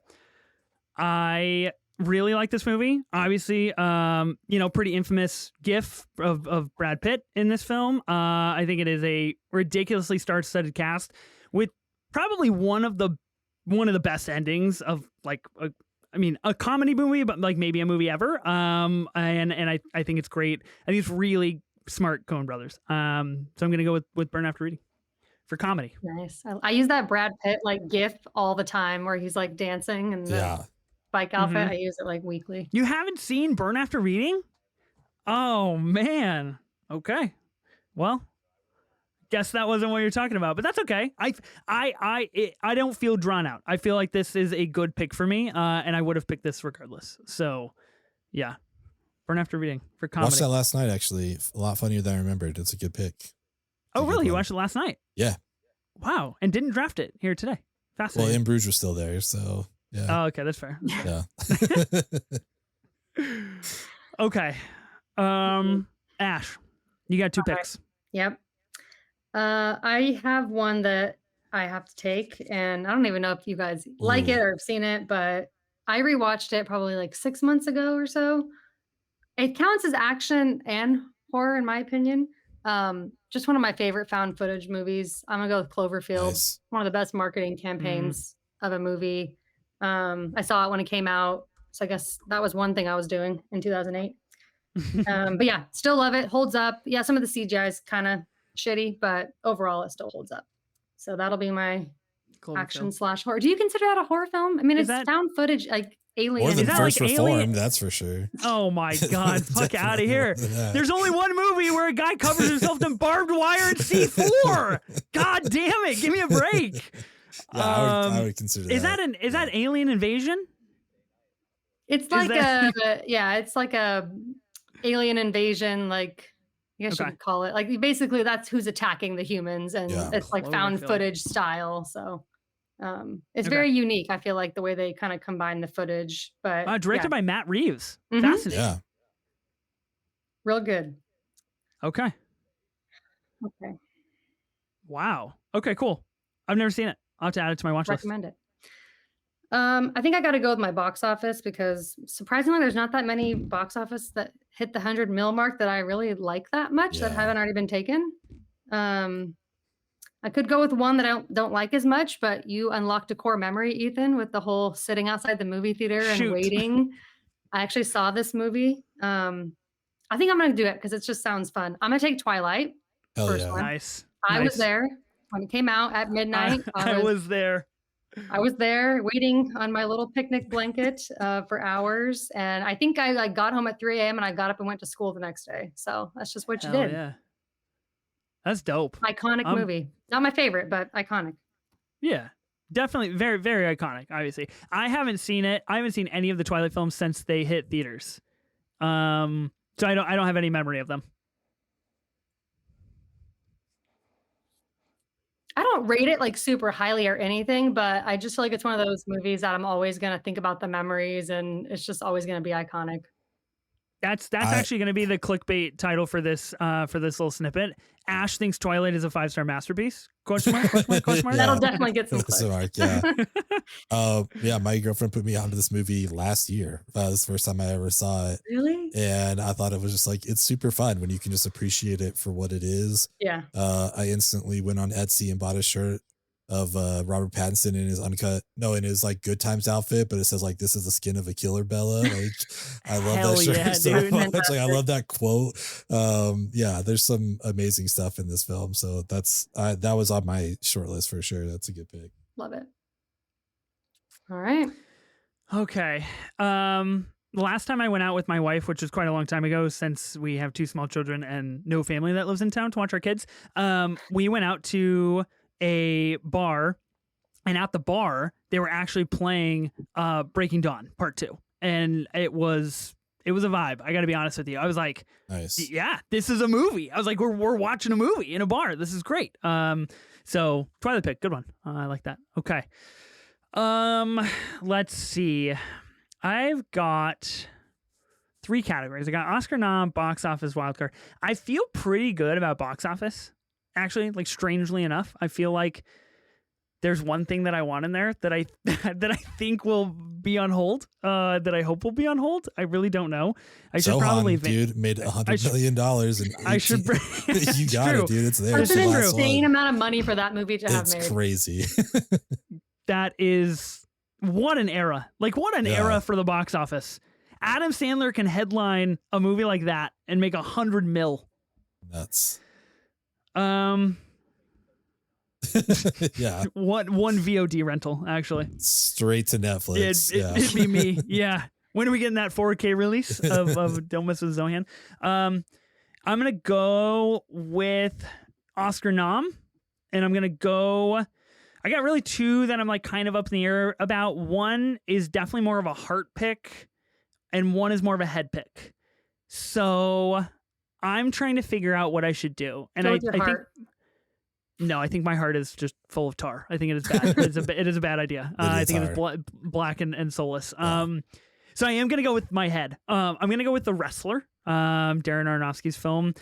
I really like this movie. Obviously, pretty infamous gif of Brad Pitt in this film. I think it is a ridiculously star-studded cast with probably one of the best endings of a comedy movie, but maybe a movie ever. And I think it's great. I think it's really smart Coen Brothers. So I'm gonna go with Burn After Reading for comedy. Nice. I use that Brad Pitt gif all the time where he's dancing and the bike outfit. Mhm. I use it weekly. You haven't seen Burn After Reading? Oh man. Okay. Well, guess that wasn't what you're talking about, but that's okay. I don't feel drawn out. I feel like this is a good pick for me, and I would have picked this regardless. So, yeah, Burn After Reading for comedy. Watched that last night, actually. A lot funnier than I remembered. It's a good pick. Oh, really? You watched it last night? Yeah. Wow, and didn't draft it here today. Well, Fascinating. In Bruges was still there, so yeah. Oh, okay, that's fair. Yeah. Okay, Ash, you got 2 picks. Yep. I have one that I have to take, and I don't even know if you guys like it or have seen it, but I rewatched it probably 6 months ago or so. It counts as action and horror, in my opinion. Just one of my favorite found footage movies. I'm gonna go with Cloverfield. Nice. One of the best marketing campaigns of a movie. I saw it when it came out, so I guess that was one thing I was doing in 2008. But yeah, still love it. Holds up. Yeah, some of the CGI is kind of shitty, but overall it still holds up. So that'll be my action / horror. Do you consider that a horror film? I mean, it's found footage, Alien. More than Is that First like Reformed, Alien? that's for sure. Oh my God, fuck out of Definitely here. more than that. There's only one movie where a guy covers himself in barbed wire and C4. God damn it, give me a break. Yeah, I would consider that. Is that Alien Invasion? It's like it's like a alien invasion, like I guess you could call it. Like basically that's who's attacking the humans, and it's like found footage style. So it's very unique. I feel like the way they kind of combine the footage. But directed by Matt Reeves. Fascinating. Yeah. Real good. Okay. Wow. Okay, cool. I've never seen it. I'll have to add it to my watch list. Recommend it. I think I got to go with my box office because surprisingly, there's not that many box office that hit the 100 mil mark that I really like that much that haven't already been taken. I could go with one that I don't like as much, but you unlocked a core memory, Ethan, with the whole sitting outside the movie theater and waiting. I actually saw this movie. I think I'm going to do it because it just sounds fun. I'm going to take Twilight. First one. Nice. I was there when it came out at midnight. I was there. I was there waiting on my little picnic blanket for hours. And I think I got home at 3 a.m. and I got up and went to school the next day. So that's just what you did. Yeah. That's dope. Iconic movie. Not my favorite, but iconic. Yeah. Definitely very, very iconic, obviously. I haven't seen it. I haven't seen any of the Twilight films since they hit theaters. So I don't have any memory of them. I don't rate it like super highly or anything, but I just feel like it's one of those movies that I'm always going to think about the memories, and it's just always going to be iconic. That's actually going to be the clickbait title for this little snippet. Ash thinks Twilight is a 5-star masterpiece. Question mark? That'll definitely get some clicks. Yeah. My girlfriend put me onto this movie last year. This is the first time I ever saw it. Really? And I thought it was just like, it's super fun when you can just appreciate it for what it is. Yeah. I instantly went on Etsy and bought a shirt of Robert Pattinson in his like Good Times outfit, but it says like, "This is the skin of a killer, Bella." Like, I love that shirt so much. Like, I love that quote. There's some amazing stuff in this film. So that was on my short list for sure. That's a good pick. Love it. All right. Okay. The last time I went out with my wife, which was quite a long time ago, since we have 2 small children and no family that lives in town to watch our kids, we went out to a bar, and at the bar they were actually playing Breaking Dawn Part 2, and it was a vibe. I gotta be honest with you. I was like, nice. Yeah, this is a movie. I was like, we're watching a movie in a bar. This is great. So Twilight pick, good one. I like that. Okay. Let's see. I've got 3 categories. I got Oscar nom, box office, wildcard. I feel pretty good about box office. Actually, like, strangely enough, I feel like there's one thing that I want in there that I think will be on hold. That I hope will be on hold. I really don't know. I should probably dude made $100 million, and I should. You got it, dude. It's there. That's an insane amount of money for that movie to have made. It's crazy. That is what an era. Like, what an era for the box office. Adam Sandler can headline a movie like that and make $100 million. Nuts. Yeah. One VOD rental, actually. Straight to Netflix. It'd be me. Yeah. When are we getting that 4K release of Don't Mess with Zohan? I'm going to go with Oscar nom, and I'm going to go... I got really 2 that I'm like kind of up in the air about. One is definitely more of a heart pick, and one is more of a head pick. So I'm trying to figure out what I should do. And I think my heart is just full of tar. I think it is bad. It is a bad idea. I think it is black and soulless. So I am going to go with my head. I'm going to go with The Wrestler, Darren Aronofsky's film.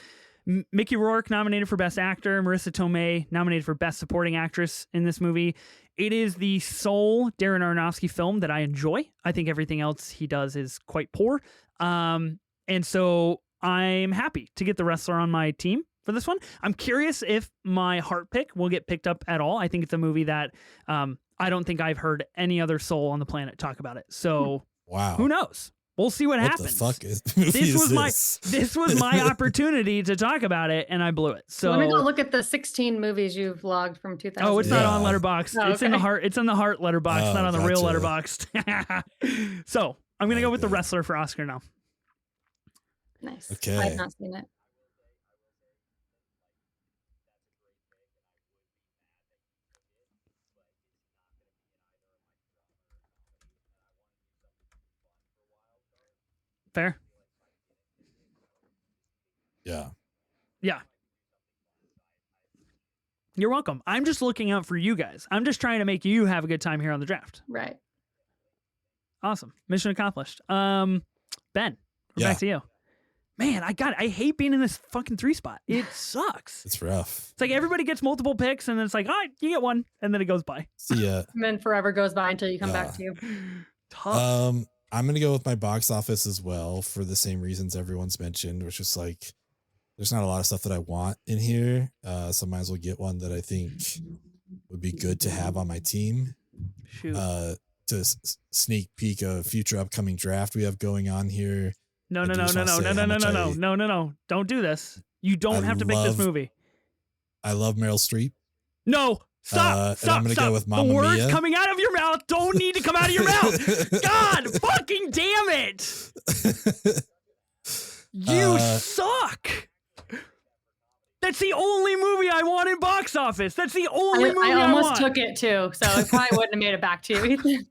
Mickey Rourke nominated for Best Actor. Marissa Tomei nominated for Best Supporting Actress in this movie. It is the sole Darren Aronofsky film that I enjoy. I think everything else he does is quite poor. And so I'm happy to get The Wrestler on my team for this one. I'm curious if my heart pick will get picked up at all. I think it's a movie that I don't think I've heard any other soul on the planet talk about it. So wow, who knows? We'll see what happens. The fuck this was my opportunity to talk about it, and I blew it. So let me go look at the 16 movies you've logged from 2000. Oh, it's not on Letterboxd. Oh, it's in the heart. It's on the heart Letterboxd, not on the real Letterboxd. So I'm gonna go with The Wrestler for Oscar now. Nice. Okay. I've not seen it. Fair. Yeah. Yeah. You're welcome. I'm just looking out for you guys. I'm just trying to make you have a good time here on the draft. Right. Awesome. Mission accomplished. Ben, we're back to you. Man, I hate being in this fucking 3 spot. It sucks. It's rough. It's like everybody gets multiple picks and then it's like, all right, you get one. And then it goes by. See ya. And then forever goes by until you come back to you. Tough. I'm going to go with my box office as well for the same reasons everyone's mentioned, which is like, there's not a lot of stuff that I want in here. So might as well get one that I think would be good to have on my team. Shoot. To sneak peek a future upcoming draft we have going on here. No. Don't do this. You don't have to pick this movie. I love Meryl Streep. No. Stop. And I'm going to go with Mamma Mia. The words coming out of your mouth don't need to come out of your mouth. God fucking damn it. You suck. That's the only movie I want in box office. That's the only movie I want. I almost took it too, so it probably wouldn't have made it back to you either.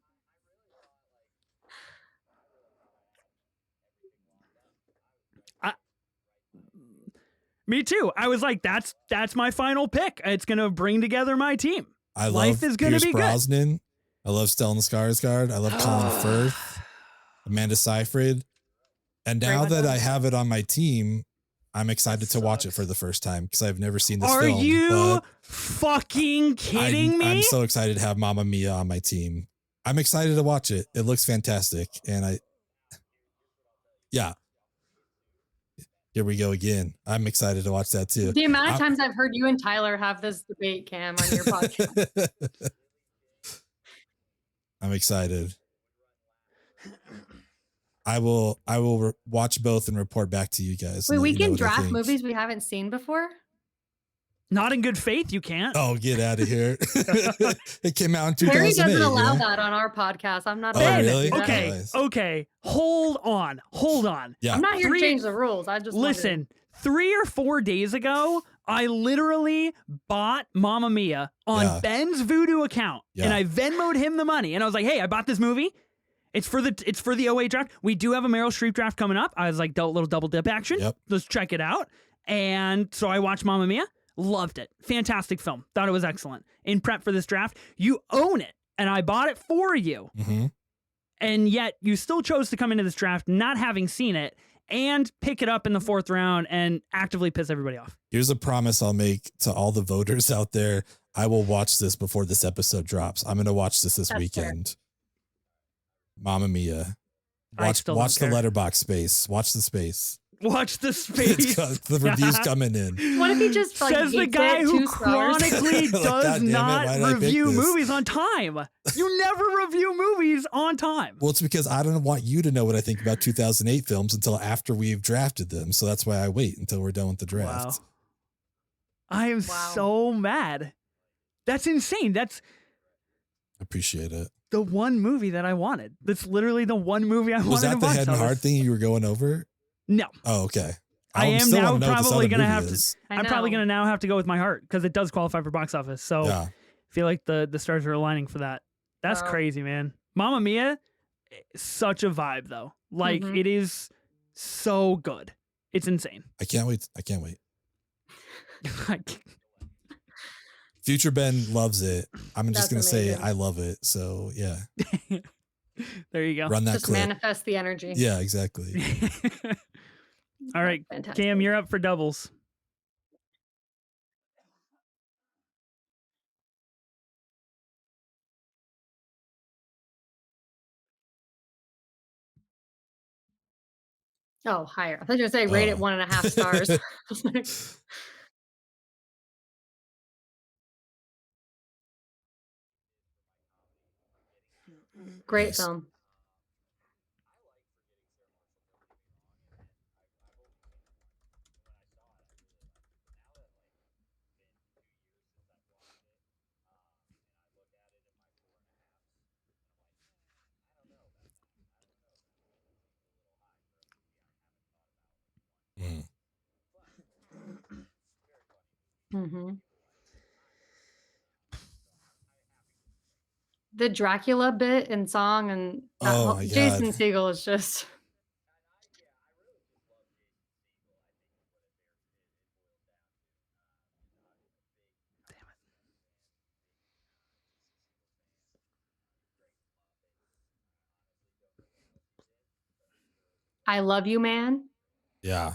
Me too. I was like, that's my final pick. It's gonna bring together my team. Life is gonna be Brosnan. good. I love Stellan Skarsgård. I love Colin Firth, Amanda Seyfried, and now that I have it on my team, I'm excited to watch it for the first time because I've never seen this film. Are you fucking kidding me? I'm so excited to have Mamma Mia on my team. I'm excited to watch it. It looks fantastic, and here we go again. I'm excited to watch that too. The amount of times I've heard you and Tyler have this debate, Cam, on your podcast. I'm excited. I will watch both and report back to you guys. Wait, we can draft movies we haven't seen before? Not in good faith, you can't. Oh, get out of here. It came out in 2008. Harry doesn't allow that on our podcast. I'm not. Really? Okay. Hold on. Yeah. I'm not here to change the rules. I just listen. 3 or 4 days ago, I literally bought Mamma Mia on Ben's Voodoo account, and I Venmo'd him the money, and I was like, "Hey, I bought this movie. It's for the 08 draft. We do have a Meryl Streep draft coming up." I was like, "Little double dip action. Yep. Let's check it out." And so I watched Mamma Mia. Loved it. Fantastic film. Thought it was excellent. In prep for this draft, you own it, and I bought it for you. Mm-hmm. And yet you still chose to come into this draft not having seen it and pick it up in the 4th round and actively piss everybody off. Here's a promise I'll make to all the voters out there. I will watch this before this episode drops. I'm going to watch this weekend. Fair. Mamma Mia. Watch the letterbox space. Watch the space. Watch the space. The review's coming in. What if he just says the guy who chronically does not review movies on time? You never review movies on time. Well, it's because I don't want you to know what I think about 2008 films until after we've drafted them. So that's why I wait until we're done with the draft. Wow. I am so mad. That's insane. I appreciate it. The one movie that I wanted. That's literally the one movie I wanted. Was that the head and heart thing you were going over? No. Oh, okay. I am now probably going to have to. I'm probably going to now have to go with my heart because it does qualify for box office. So I feel like the stars are aligning for that. That's crazy, man. Mamma Mia, such a vibe though. Like it is so good. It's insane. I can't wait. Future Ben loves it. I'm just going to say I love it. So yeah. There you go. Run that just clip. Manifest the energy. Yeah, exactly. All right, fantastic. Cam, you're up for doubles. Oh, higher. I thought you were going to say rate it 1.5 stars. Great film. Mm-hmm. The Dracula bit and song and Jason Segel is just I Love You, Man. Yeah.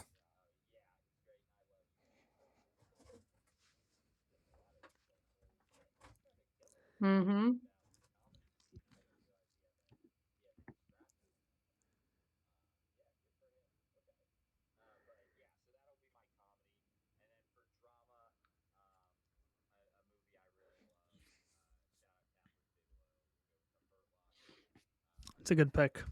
Mm-hmm. It's a good pick.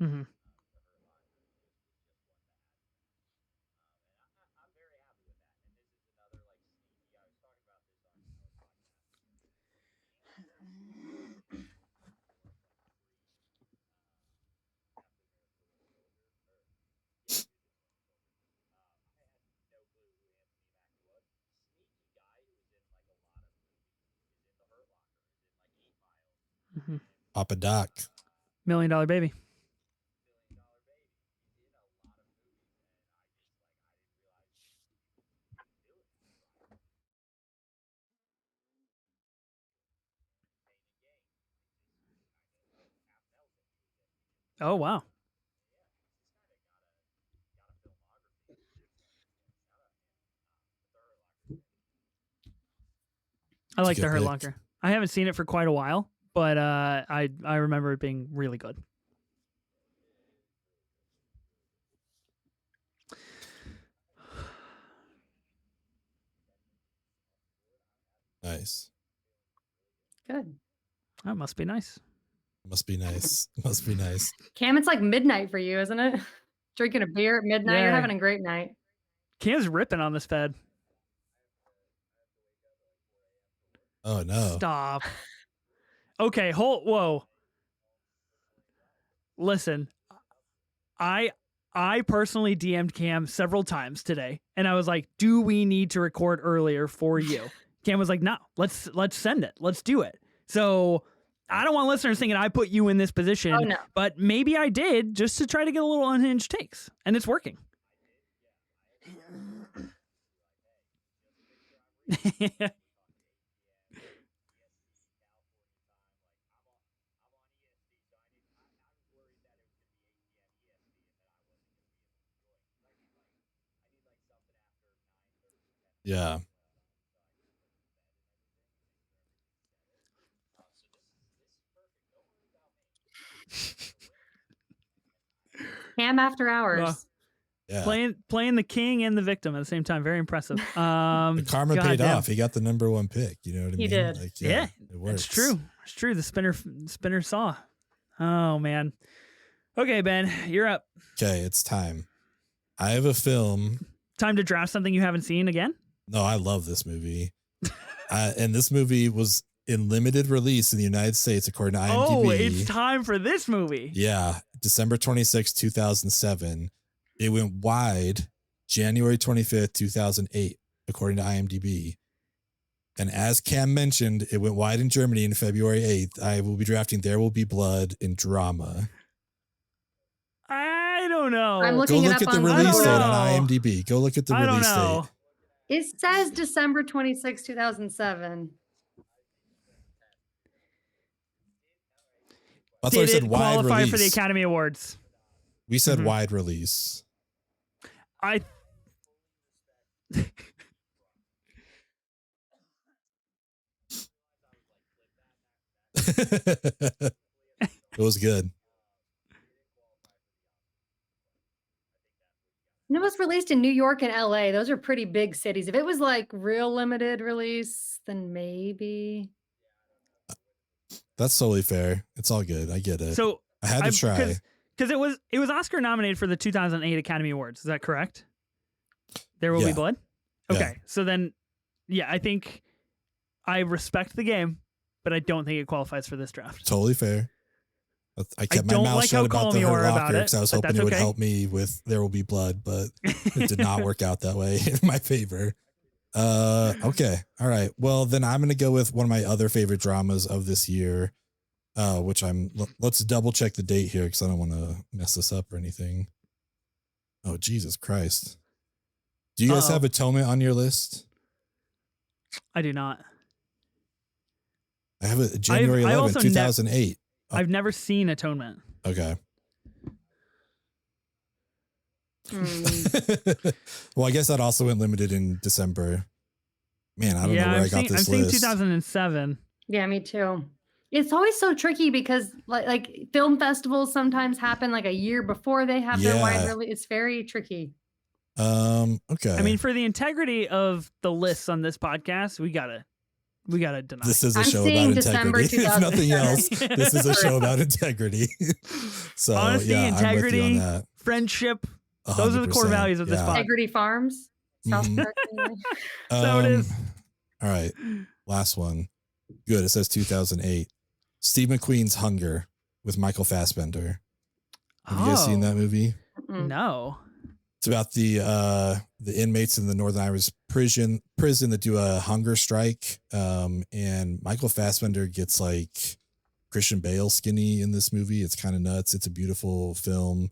Mm-hmm. Mm-hmm. Papa Doc. $1 Million Baby. Oh, wow. I like The Hurt Locker. I haven't seen it for quite a while, but I remember it being really good. Nice. Good. That must be nice. Must be nice. Must be nice. Cam, it's like midnight for you, isn't it? Drinking a beer at midnight. Yeah. You're having a great night. Cam's ripping on this bed. Oh no. Stop. Okay, whoa. Listen, I personally DM'd Cam several times today, and I was like, "Do we need to record earlier for you?" Cam was like, "No, let's send it. Let's do it." So I don't want listeners thinking I put you in this position, Oh, no. but maybe I did just to try to get a little unhinged takes, and it's working. Yeah. Cam after hours. Well, Yeah. playing the king and the victim at the same time. Very impressive. The karma paid off. He got the number one pick. You know what I mean? He did. Like, Yeah, it works. it's true. It's true. The spinner saw. Oh man. Okay, Ben, you're up. Okay, it's time. I have a film. Time to draft something you haven't seen again? No, I love this movie. And this movie was in limited release in the United States, according to IMDb. Oh, it's time for this movie. Yeah, December 26, 2007. It went wide January 25th, 2008, according to IMDb. And as Cam mentioned, it went wide in Germany on February 8th. I will be drafting There Will Be Blood in drama. I don't know. I'm Go looking it look up at the on release Google. date on IMDb. Go look at the I don't release know. date. It says December 26, 2007. That's why I Did said it wide qualify release. for the Academy Awards? We said Mhm. wide release. I It was good. And it was released in New York and LA. Those are pretty big cities. If it was like real limited release, then maybe. That's totally fair. It's all good. I get it. so I had to try. because it was Oscar nominated for the 2008 Academy Awards. Is that correct? There Will Be Yeah. Blood. Yeah. Okay, so then, yeah, I think I respect the game, but I don't think it qualifies for this draft. Totally fair. I kept my don't mouth like shut how about calm the you Hurt are about Locker it, because I was but hoping that's it would okay. help me with There Will Be Blood, but it did not work out that way in my favor. Okay. All right. Well, then I'm going to go with one of my other favorite dramas of this year, which let's double check the date here because I don't want to mess this up or anything. Oh, Jesus Christ. Do you guys have Atonement on your list? I do not. I have a January 11th, 2008. I've never seen Atonement. Okay. Well, I guess that also went limited in December. Man, I don't know where I got this list. I've seen 2007. Yeah, me too. It's always so tricky because like film festivals sometimes happen like a year before they have their wide release. It's very tricky. Okay. I mean, for the integrity of the lists on this podcast, we gotta deny. This is a show about integrity. If nothing else, this is a show about integrity. So honesty, integrity, I'm with you on that. Friendship. 100%. Those are the core values of this podcast. Integrity Farms. South Park. So it is. All right. Last one. Good. It says 2008. Steve McQueen's Hunger with Michael Fassbender. Have you guys seen that movie? No. It's about the inmates in the Northern Irish prison that do a hunger strike. And Michael Fassbender gets like Christian Bale skinny in this movie. It's kind of nuts. It's a beautiful film.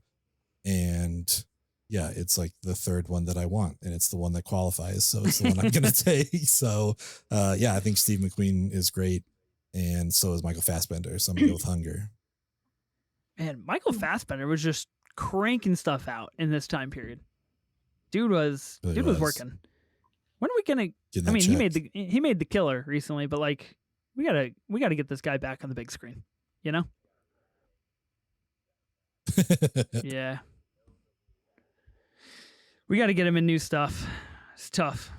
And yeah, it's like the third one that I want, and it's the one that qualifies. So it's the one I'm going to take. So I think Steve McQueen is great. And so is Michael Fassbender. So I'm going to go with Hunger. Man, Michael Fassbender was just cranking stuff out in this time period. Dude was working. When are we gonna? I mean, he made the Killer recently, but like we gotta get this guy back on the big screen. You know? Yeah. We got to get him in new stuff. It's tough.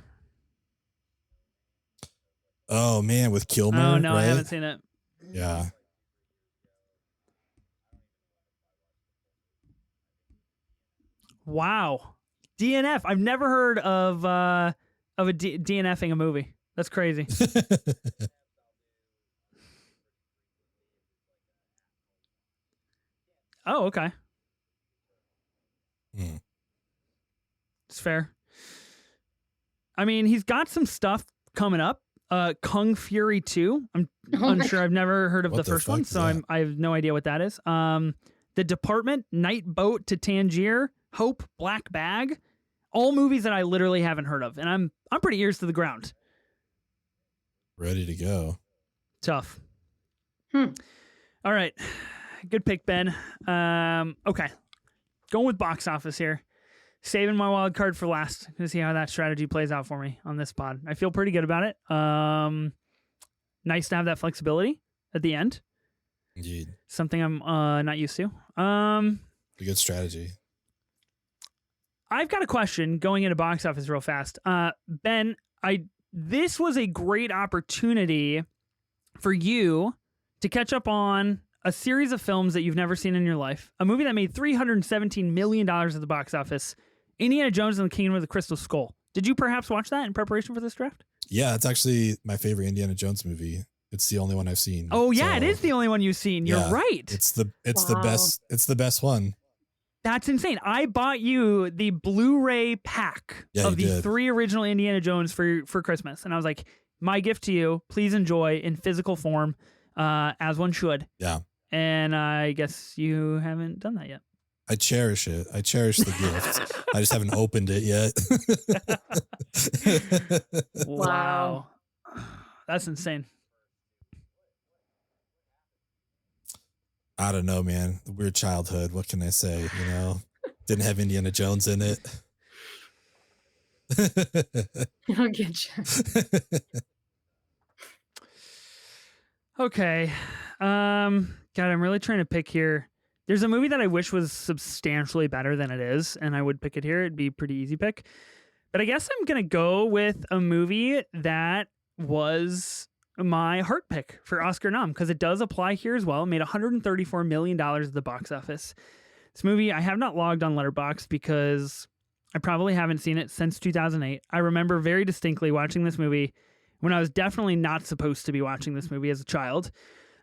Oh man, with Kilmer. Oh no, right? I haven't seen it. Yeah. Wow. DNF. I've never heard of a DNFing a movie. That's crazy. Oh, okay. It's fair. I mean, he's got some stuff coming up. Kung Fury 2. I'm unsure. I've never heard of the first one, so I have no idea what that is. The Department, Night Boat to Tangier, Hope, Black Bag. All movies that I literally haven't heard of, and I'm pretty ears to the ground. Ready to go. Tough. All right. Good pick, Ben. Okay. Going with box office here. Saving my wild card for last to see how that strategy plays out for me on this pod. I feel pretty good about it. Nice to have that flexibility at the end. Indeed. Something I'm not used to. A good strategy. I've got a question going into box office real fast. Ben, this was a great opportunity for you to catch up on a series of films that you've never seen in your life. A movie that made $317 million at the box office. Indiana Jones and the Kingdom of the Crystal Skull. Did you perhaps watch that in preparation for this draft? Yeah, it's actually my favorite Indiana Jones movie. It's the only one I've seen. Oh yeah, it is the only one you've seen. You're right. It's the best. It's the best one. That's insane. I bought you the Blu-ray pack of the 3 original Indiana Jones for Christmas, and I was like, my gift to you. Please enjoy in physical form, as one should. Yeah. And I guess you haven't done that yet. I cherish it. I cherish the gift. I just haven't opened it yet. Wow. That's insane. I don't know, man. Weird childhood. What can I say? You know, didn't have Indiana Jones in it. I'll get you. Okay. God, I'm really trying to pick here. There's a movie that I wish was substantially better than it is, and I would pick it here. It'd be a pretty easy pick. But I guess I'm going to go with a movie that was my heart pick for Oscar nom, because it does apply here as well. It made $134 million at the box office. This movie, I have not logged on Letterboxd because I probably haven't seen it since 2008. I remember very distinctly watching this movie when I was definitely not supposed to be watching this movie as a child,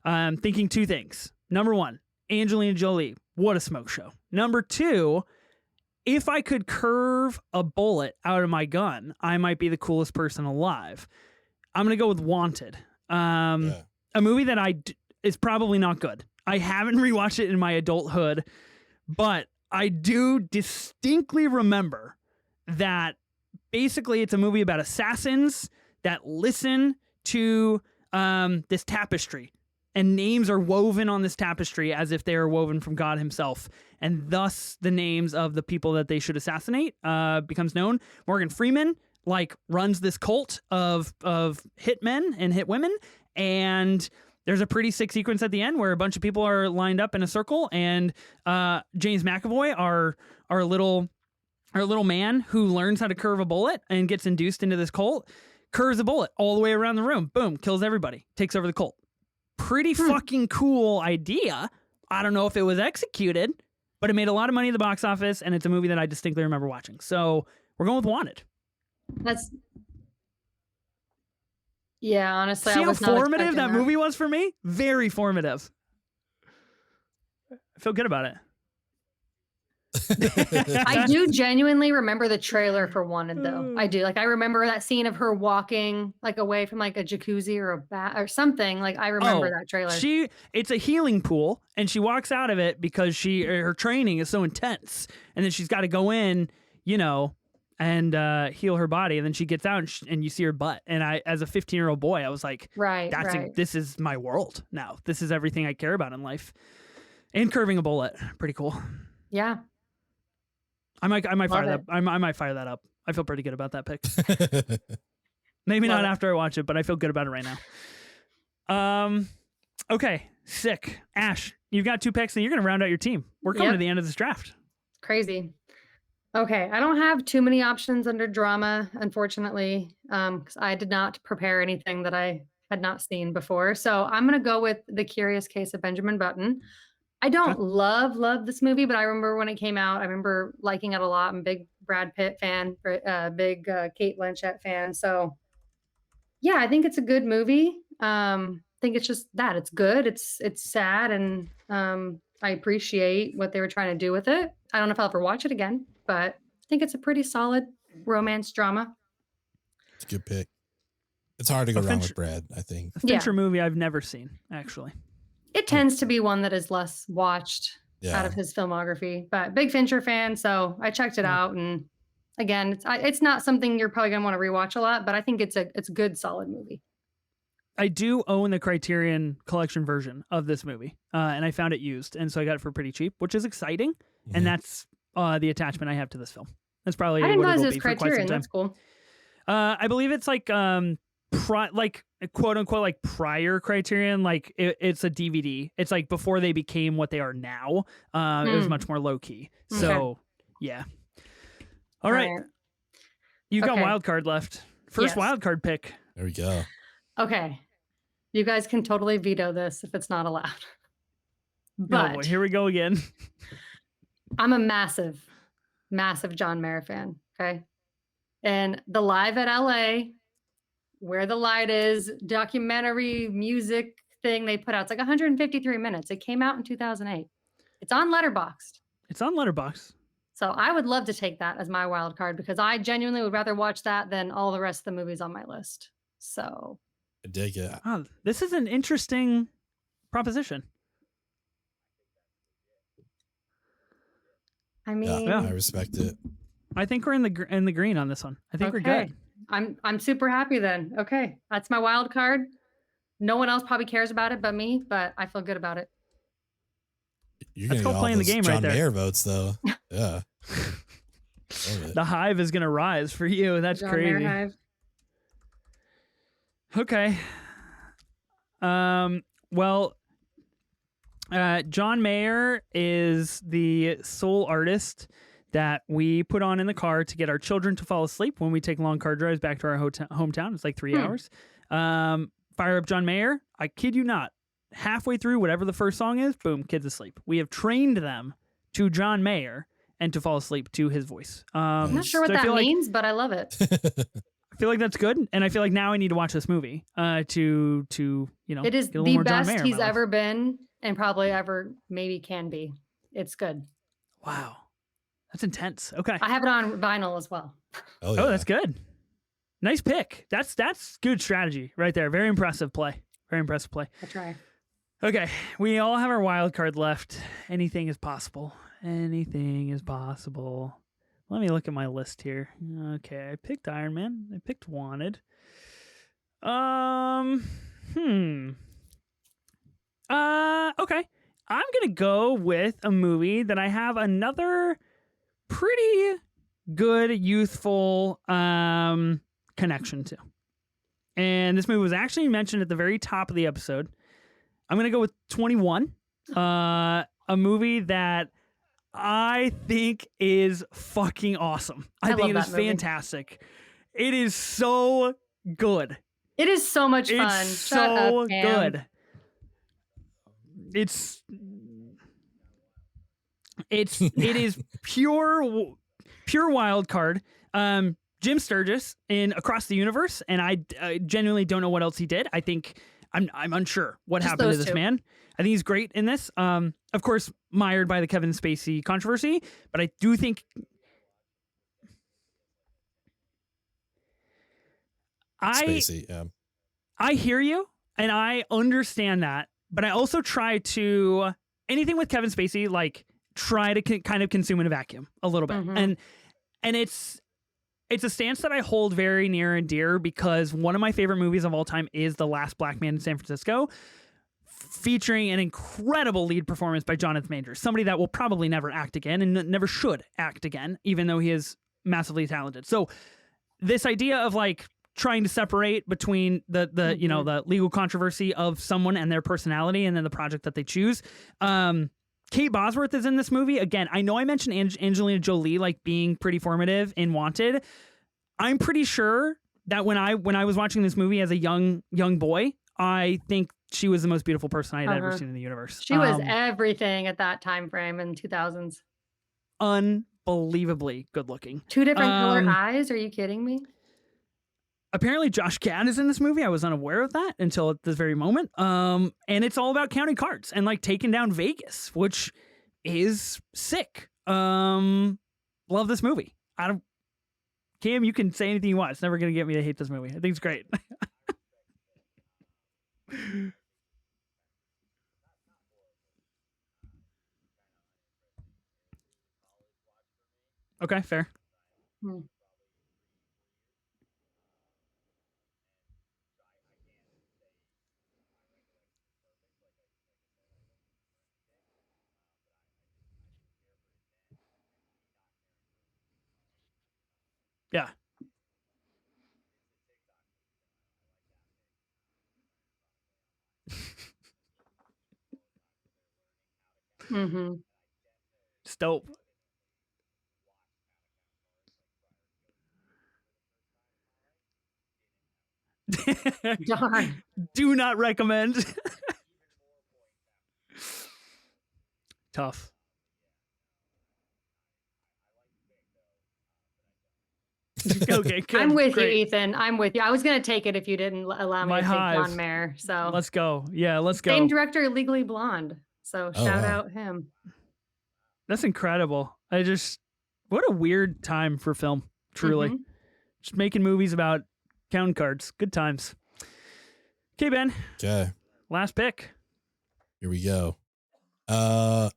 thinking 2 things. Number 1, Angelina Jolie, what a smoke show. Number 2, if I could curve a bullet out of my gun, I might be the coolest person alive. I'm going to go with Wanted. A movie that is probably not good. I haven't rewatched it in my adulthood, but I do distinctly remember that basically it's a movie about assassins that listen to this tapestry, and names are woven on this tapestry as if they are woven from God himself. And thus the names of the people that they should assassinate becomes known. Morgan Freeman runs this cult of hit men and hit women. And there's a pretty sick sequence at the end where a bunch of people are lined up in a circle, and James McAvoy, our little man who learns how to curve a bullet and gets induced into this cult, curves a bullet all the way around the room. Boom, kills everybody, takes over the cult. Pretty fucking cool idea. I don't know if it was executed, but it made a lot of money at the box office, and it's a movie that I distinctly remember watching. So we're going with Wanted. Yeah, honestly, see I was how formative that movie was for me? Very formative. I feel good about it. I do genuinely remember the trailer for Wanted, though. I do. I remember that scene of her walking away from a jacuzzi or a bath or something. I remember that trailer. It's a healing pool, and she walks out of it because her training is so intense, and then she's got to go in, and heal her body, and then she gets out and you see her butt. And I, as a 15-year-old boy, I was like, right. This is my world now. This is everything I care about in life. And curving a bullet, pretty cool. Yeah. I might fire that. I might fire that up. I feel pretty good about that pick. Maybe not after I watch it, but I feel good about it right now. Okay, sick. Ash, you've got 2 picks, and you're going to round out your team. We're coming to the end of this draft. Crazy. Okay, I don't have too many options under drama, unfortunately, because I did not prepare anything that I had not seen before. So I'm going to go with The Curious Case of Benjamin Button. I don't love this movie, but I remember when it came out, I remember liking it a lot. I'm a big Brad Pitt fan, big Kate Blanchett fan. So yeah, I think it's a good movie. I think it's just that it's good. It's sad. And I appreciate what they were trying to do with it. I don't know if I'll ever watch it again, but I think it's a pretty solid romance drama. It's a good pick. It's hard to go wrong with Brad, I think. A Fincher movie I've never seen, actually. It tends to be one that is less watched out of his filmography, but big Fincher fan. So I checked it out. And again, it's not something you're probably going to want to rewatch a lot, but I think it's a good, solid movie. I do own the Criterion Collection version of this movie, and I found it used. And so I got it for pretty cheap, which is exciting. Mm-hmm. And that's the attachment I have to this film. That's probably I didn't realize it was Criterion. That's cool. I believe it's quote unquote prior Criterion, it's a DVD. It's before they became what they are now. It was much more low key. So yeah. All right. You've got wild card left. First wild card pick. There we go. Okay. You guys can totally veto this if it's not allowed. But oh boy, here we go again. I'm a massive John Mayer fan. Okay. And the Live at LA, Where the Light Is documentary music thing they put out. It's 153 minutes. It came out in 2008. It's on Letterboxd. So I would love to take that as my wild card because I genuinely would rather watch that than all the rest of the movies on my list. So I dig it. Oh, this is an interesting proposition. I mean, I respect it. I think we're in the green on this one. I think we're good. I'm super happy then. Okay. That's my wild card. No one else probably cares about it but me, but I feel good about it. Let's go playing the game John right there. John Mayer votes though. Yeah. The hive is going to rise for you. That's John crazy. Mayer hive. Okay. Well, John Mayer is the sole artist that we put on in the car to get our children to fall asleep when we take long car drives back to our hometown. It's 3 hours. Fire up John Mayer. I kid you not. Halfway through whatever the first song is, boom, kids asleep. We have trained them to John Mayer and to fall asleep to his voice. I'm not sure what that means, but I love it. I feel like that's good, and I feel like now I need to watch this movie to it is the best he's ever been and probably ever maybe can be. It's good. Wow. That's intense. Okay. I have it on vinyl as well. Oh, yeah. Oh, that's good. Nice pick. That's good strategy right there. Very impressive play. Very impressive play. I'll try. Okay. We all have our wild card left. Anything is possible. Anything is possible. Let me look at my list here. Okay. I picked Iron Man. I picked Wanted. Okay. I'm gonna go with a movie that I have another pretty good youthful connection to. And this movie was actually mentioned at the very top of the episode. I'm gonna go with 21. A movie that I think is fucking awesome. I think it is fantastic. It is so good. It is so much fun. It's so good. It is pure wild card. Jim Sturgis in Across the Universe, and I genuinely don't know what else he did. I think I'm unsure what happened to this man. I think he's great in this. Of course, mired by the Kevin Spacey controversy, but I do think Spacey, yeah. I hear you and I understand that, but I also try to anything with Kevin Spacey, like try to kind of consume in a vacuum a little bit. And it's a stance that I hold very near and dear because one of my favorite movies of all time is The Last Black Man in San Francisco, featuring an incredible lead performance by Jonathan Majors, somebody that will probably never act again and never should act again, even though he is massively talented. So this idea of like trying to separate between the you know, the legal controversy of someone and their personality and then the project that they choose. Kate Bosworth is in this movie. Again, I know I mentioned Angelina Jolie like being pretty formative in Wanted. I'm pretty sure that when I was watching this movie as a young boy, I think she was the most beautiful person I had ever seen in the universe. She was everything at that time frame in 2000s. Unbelievably good looking. 2 different color eyes. Are you kidding me? Apparently Josh Gad is in this movie. I was unaware of that until at this very moment. And it's all about counting cards and like taking down Vegas, which is sick. Love this movie. Cam, you can say anything you want. It's never going to get me to hate this movie. I think it's great. Okay, fair. Yeah. It's dope. Darn. Do not recommend. Tough. Okay, good. I'm with Great. you, Ethan. I'm with you. I was going to take it if you didn't allow me My to take hive. John Mayer. So Let's go. Yeah, let's go. Same director, Legally Blonde. So shout out him. That's incredible. What a weird time for film. Truly. Just making movies about counting cards. Good times. Okay, Ben. Okay. Last pick. Here we go. Man,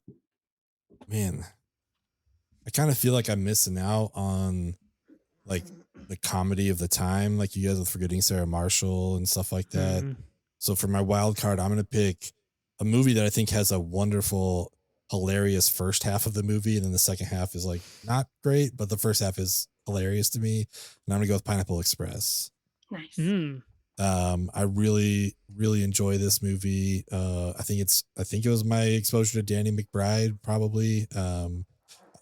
I kind of feel like I'm missing out on like the comedy of the time, like you guys with Forgetting Sarah Marshall and stuff like that. So for my wild card, I'm going to pick a movie that I think has a wonderful, hilarious first half of the movie. And then the second half is like not great, but the first half is hilarious to me. And I'm going to go with Pineapple Express. Nice. I really enjoy this movie. I think it was my exposure to Danny McBride, probably.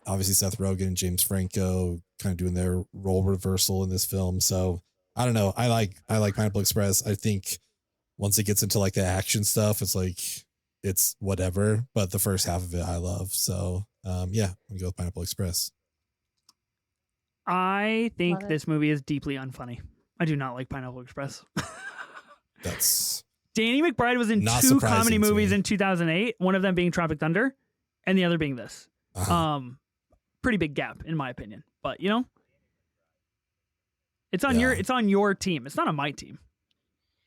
Obviously Seth Rogen and James Franco kind of doing their role reversal in this film. So I don't know. I like Pineapple Express. I think once it gets into like the action stuff, it's whatever. But the first half of it, I love. So yeah, I'm gonna go with Pineapple Express. I think this movie is deeply unfunny. I do not like Pineapple Express. That's Danny McBride was in two comedy movies in 2008. One of them being Tropic Thunder, and the other being this. Pretty big gap in my opinion, but you know, it's on your team. It's not on my team.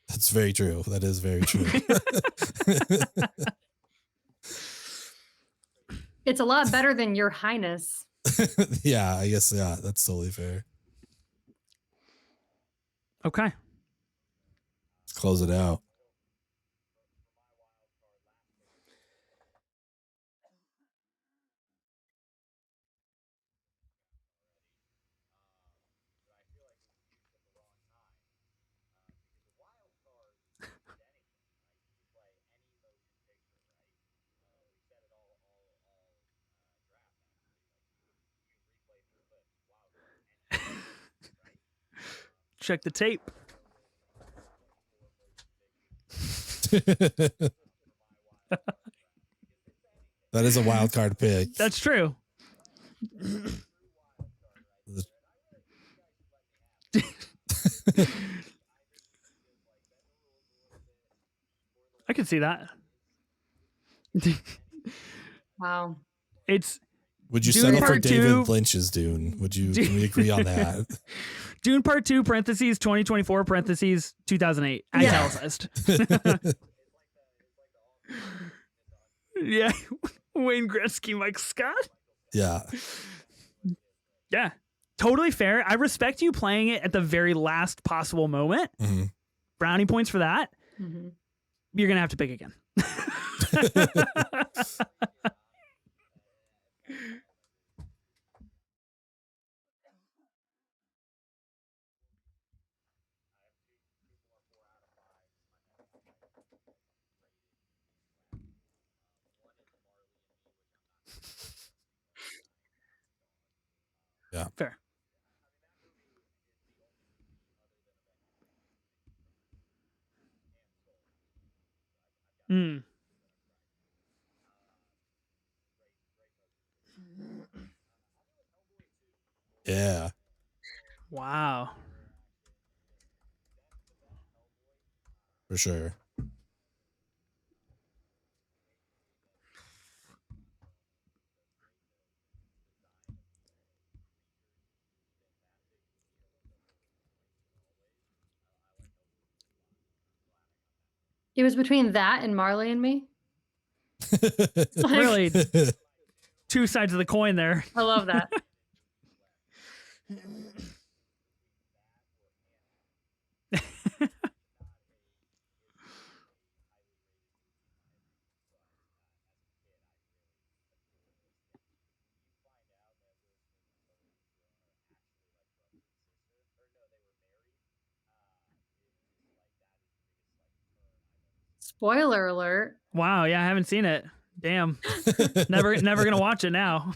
That's very true. That is very true. It's a lot better than Your Highness. Yeah, I guess. Yeah, that's totally fair. Okay. Close it out. Check the tape. That is a wild card pick. That's true. I can see that. Wow. Would you Dune settle for Part David 2? Lynch's Dune? Can we agree on that? Dune Part 2, parentheses, 2024, parentheses, 2008, italicized. Yeah. Wayne Gretzky, Mike Scott. Yeah. Yeah. Totally fair. I respect you playing it at the very last possible moment. Mm-hmm. Brownie points for that. Mm-hmm. You're going to have to pick again. Yeah. Fair. Mm. Yeah. Wow. For sure. It was between that and Marley and Me. Really, two sides of the coin there. I love that. Spoiler alert. Wow. Yeah, I haven't seen it. Damn. Never gonna watch it now.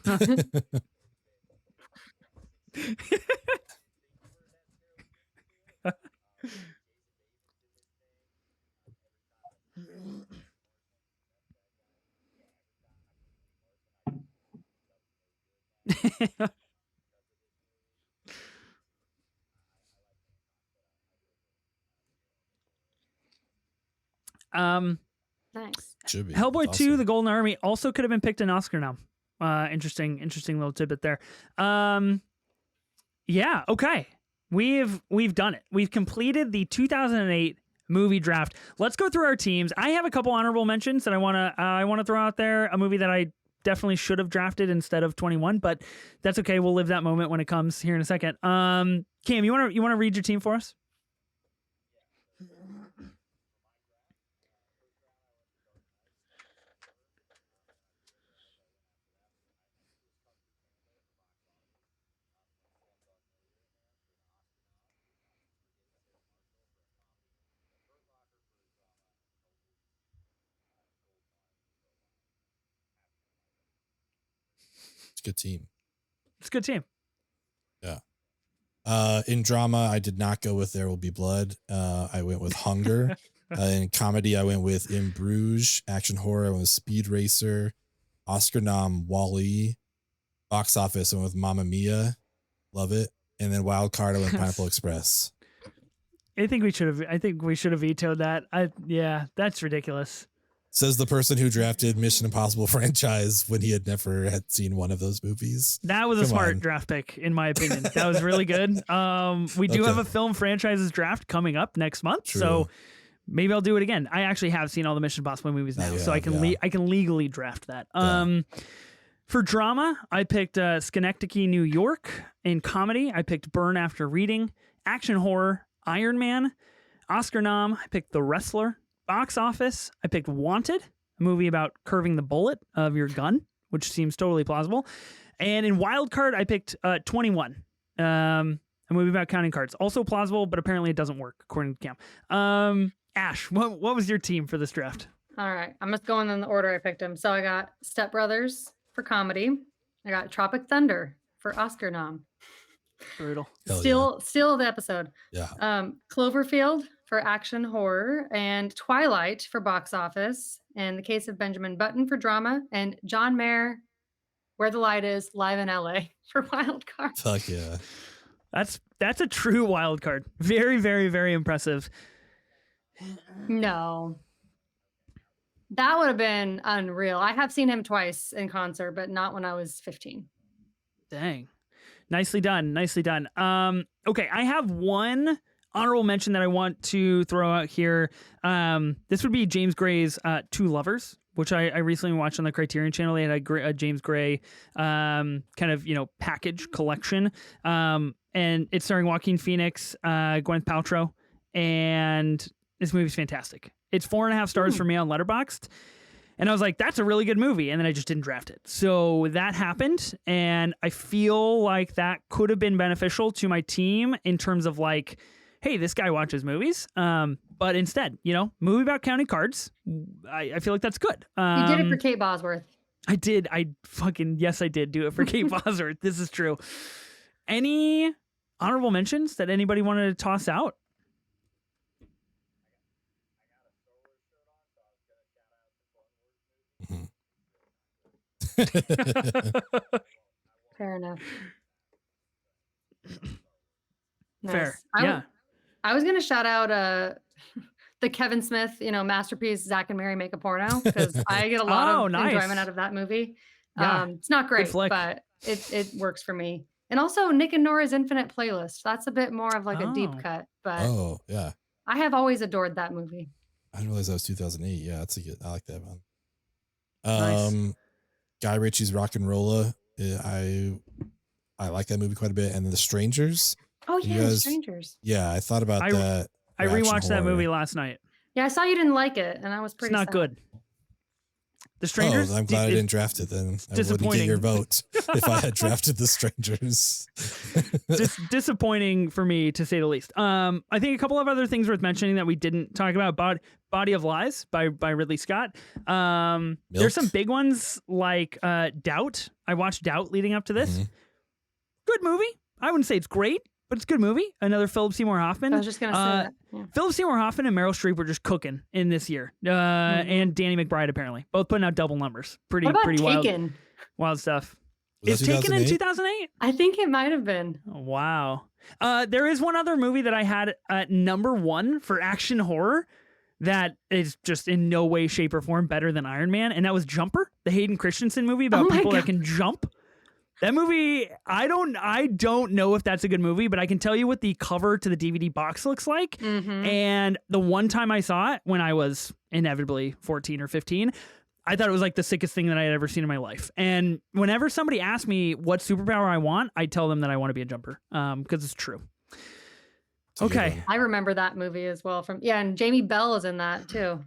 Nice. Should be. Hellboy That's 2, awesome. The Golden Army also could have been picked an Oscar nom. Interesting little tidbit there. Yeah, okay. We've done it. We've completed the 2008 movie draft. Let's go through our teams. I have a couple honorable mentions that I want to throw out there. A movie that I definitely should have drafted instead of 21, but that's okay. We'll live that moment when it comes here in a second. Cam, you want to read your team for us? It's a good team. It's a good team. Yeah. In drama, I did not go with There Will Be Blood. I went with Hunger. In comedy, I went with In Bruges. Action horror, I went with Speed Racer. Oscar nom, Wall-E. Box office, I went with Mamma Mia. Love it. And then wild card, I went Pineapple Express. I think we should have vetoed that. Yeah, that's ridiculous. Says the person who drafted Mission Impossible franchise when he had never had seen one of those movies. That was a smart draft pick, in my opinion. That was really good. We do have a film franchises draft coming up next month, so maybe I'll do it again. I actually have seen all the Mission Impossible movies now, so I can legally draft that. For drama, I picked Schenectady, New York. In comedy, I picked Burn After Reading. Action horror, Iron Man. Oscar nom, I picked The Wrestler. Box office, I picked Wanted, a movie about curving the bullet of your gun, which seems totally plausible. And in wild card, I picked 21, a movie about counting cards. Also plausible, but apparently it doesn't work, according to Cam. Ash, what was your team for this draft? All right. I'm just going in the order I picked them. So I got Step Brothers for comedy. I got Tropic Thunder for Oscar nom. Brutal. Still the episode. Yeah. Cloverfield for action horror, and Twilight for box office, and The Case of Benjamin Button for drama, and John Mayer, Where the Light Is, live in LA for wild card. Fuck yeah. That's a true wild card. Very, very, very impressive. No. That would have been unreal. I have seen him twice in concert, but not when I was 15. Dang. Nicely done. Nicely done. Okay, I have one honorable mention that I want to throw out here. This would be James Gray's Two Lovers, which I recently watched on the Criterion Channel. They had a James Gray kind of, package collection. And it's starring Joaquin Phoenix, Gwyneth Paltrow, and this movie's fantastic. It's 4.5 stars for me on Letterboxd. And I was like, that's a really good movie. And then I just didn't draft it. So that happened. And I feel like that could have been beneficial to my team in terms of like, hey, this guy watches movies. But instead, movie about counting cards. I feel like that's good. You did it for Kate Bosworth. I did. Yes, I did do it for Kate Bosworth. This is true. Any honorable mentions that anybody wanted to toss out? Fair enough. Fair. Nice. I was going to shout out the Kevin Smith, masterpiece, Zack and Mary Make a Porno, because I get a lot of enjoyment out of that movie. Yeah. It's not great, but it works for me. And also Nick and Nora's Infinite Playlist. That's a bit more of like a deep cut, but yeah. I have always adored that movie. I didn't realize that was 2008. Yeah, that's a good. I like that one. Nice. Guy Ritchie's Rock and Rolla. I like that movie quite a bit. And then The Strangers. Oh yeah, The Strangers. Yeah, I thought about that. I rewatched that movie last night. Yeah, I saw you didn't like it, and I was pretty. It's not sad. good. The Strangers. Oh, I'm glad I didn't draft it. Then I wouldn't get your vote if I had drafted The Strangers. Disappointing for me, to say the least. I think a couple of other things worth mentioning that we didn't talk about. Body of Lies by Ridley Scott. There's some big ones like Doubt. I watched Doubt leading up to this. Mm-hmm. Good movie. I wouldn't say it's great, but it's a good movie. Another Philip Seymour Hoffman. I was just gonna say that. Yeah. Philip Seymour Hoffman and Meryl Streep were just cooking in this year. And Danny McBride apparently both putting out double numbers. Pretty Taken? wild stuff. Was Is Taken in 2008? I think it might have been. Oh, wow. There is one other movie that I had at number 1 for action horror that is just in no way, shape, or form better than Iron Man, and that was Jumper, the Hayden Christensen movie about people that can jump. That movie, I don't know if that's a good movie, but I can tell you what the cover to the DVD box looks like. Mm-hmm. And the one time I saw it, when I was inevitably 14 or 15, I thought it was like the sickest thing that I had ever seen in my life. And whenever somebody asks me what superpower I want, I tell them that I want to be a jumper, because it's true. Okay. I remember that movie as well and Jamie Bell is in that too.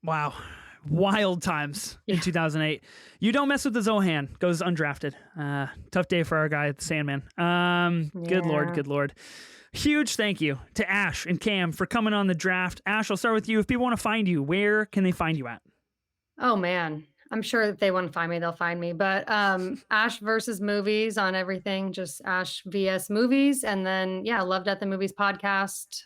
Wow. Wild times in 2008. You Don't Mess with the Zohan goes undrafted. Tough day for our guy at the Sandman. Good Lord. Huge thank you to Ash and Cam for coming on the draft. Ash, I'll start with you. If people want to find you, where can they find you at? Oh man, I'm sure if they want to find me, they'll find me. But Ash versus Movies on everything, just Ash vs Movies. And then, Loved at the Movies podcast.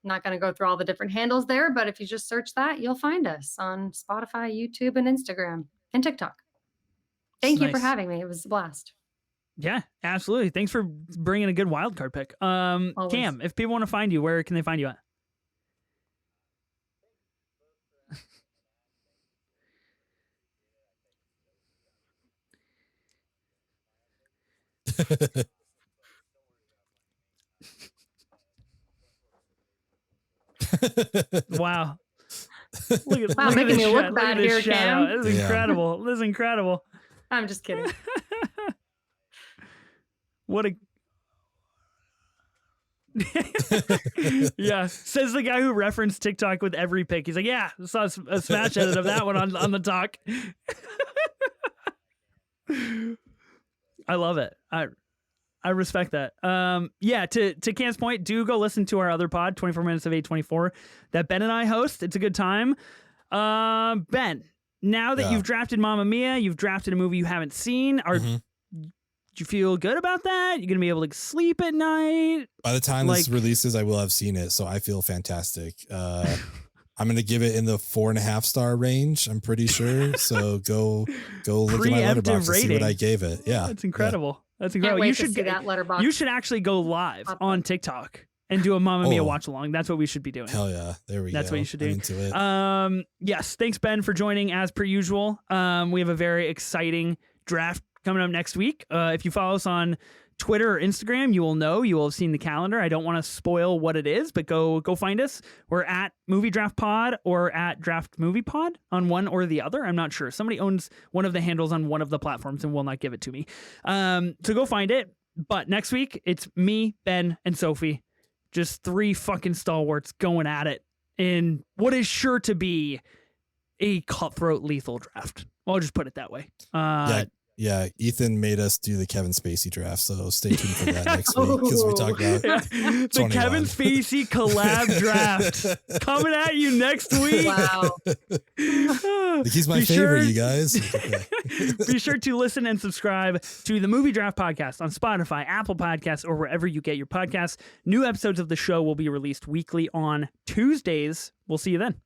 Not going to go through all the different handles there, but if you just search that, you'll find us on Spotify, YouTube, and Instagram, and TikTok. Thank you for having me. It was a blast. Yeah, absolutely. Thanks for bringing a good wildcard pick. Cam, if people want to find you, where can they find you at? Wow. Look making me look bad here, Cam. This is incredible. This is incredible. I'm just kidding. What a Yeah, says the guy who referenced TikTok with every pick. He's like, yeah, I saw a smash edit of that one on the talk. I love it. I respect that. Yeah, to Cam's point, do go listen to our other pod, 24 Minutes of 824, that Ben and I host. It's a good time. Ben, now that you've drafted Mamma Mia, you've drafted a movie you haven't seen. Do you feel good about that? You're going to be able to sleep at night? By the time this releases, I will have seen it, so I feel fantastic. I'm going to give it in the 4.5 star range, I'm pretty sure. So go look at my letterbox and see what I gave it. Yeah. That's incredible. Yeah. That's incredible. You should see that letterbox. You should actually go live on TikTok and do a Mamma Mia watch along. That's what we should be doing. Hell yeah. There we go. That's what you should do. I'm into it. Yes. Thanks, Ben, for joining as per usual. We have a very exciting draft coming up next week. If you follow us on Twitter or Instagram, you will have seen the calendar. I don't want to spoil what it is, but go find us. We're at Movie Draft Pod or at Draft Movie Pod on one or the other. I'm not sure. Somebody owns one of the handles on one of the platforms and will not give it to me. So go find it. But next week, it's me, Ben, and Sophie. Just 3 fucking stalwarts going at it in what is sure to be a cutthroat lethal draft. Well, I'll just put it that way. Yeah, Ethan made us do the Kevin Spacey draft, so stay tuned for that next week because we talk about the Kevin Spacey collab draft coming at you next week. Wow. He's my favorite, you guys. Be sure to listen and subscribe to the Movie Draft Podcast on Spotify, Apple Podcasts, or wherever you get your podcasts. New episodes of the show will be released weekly on Tuesdays. We'll see you then.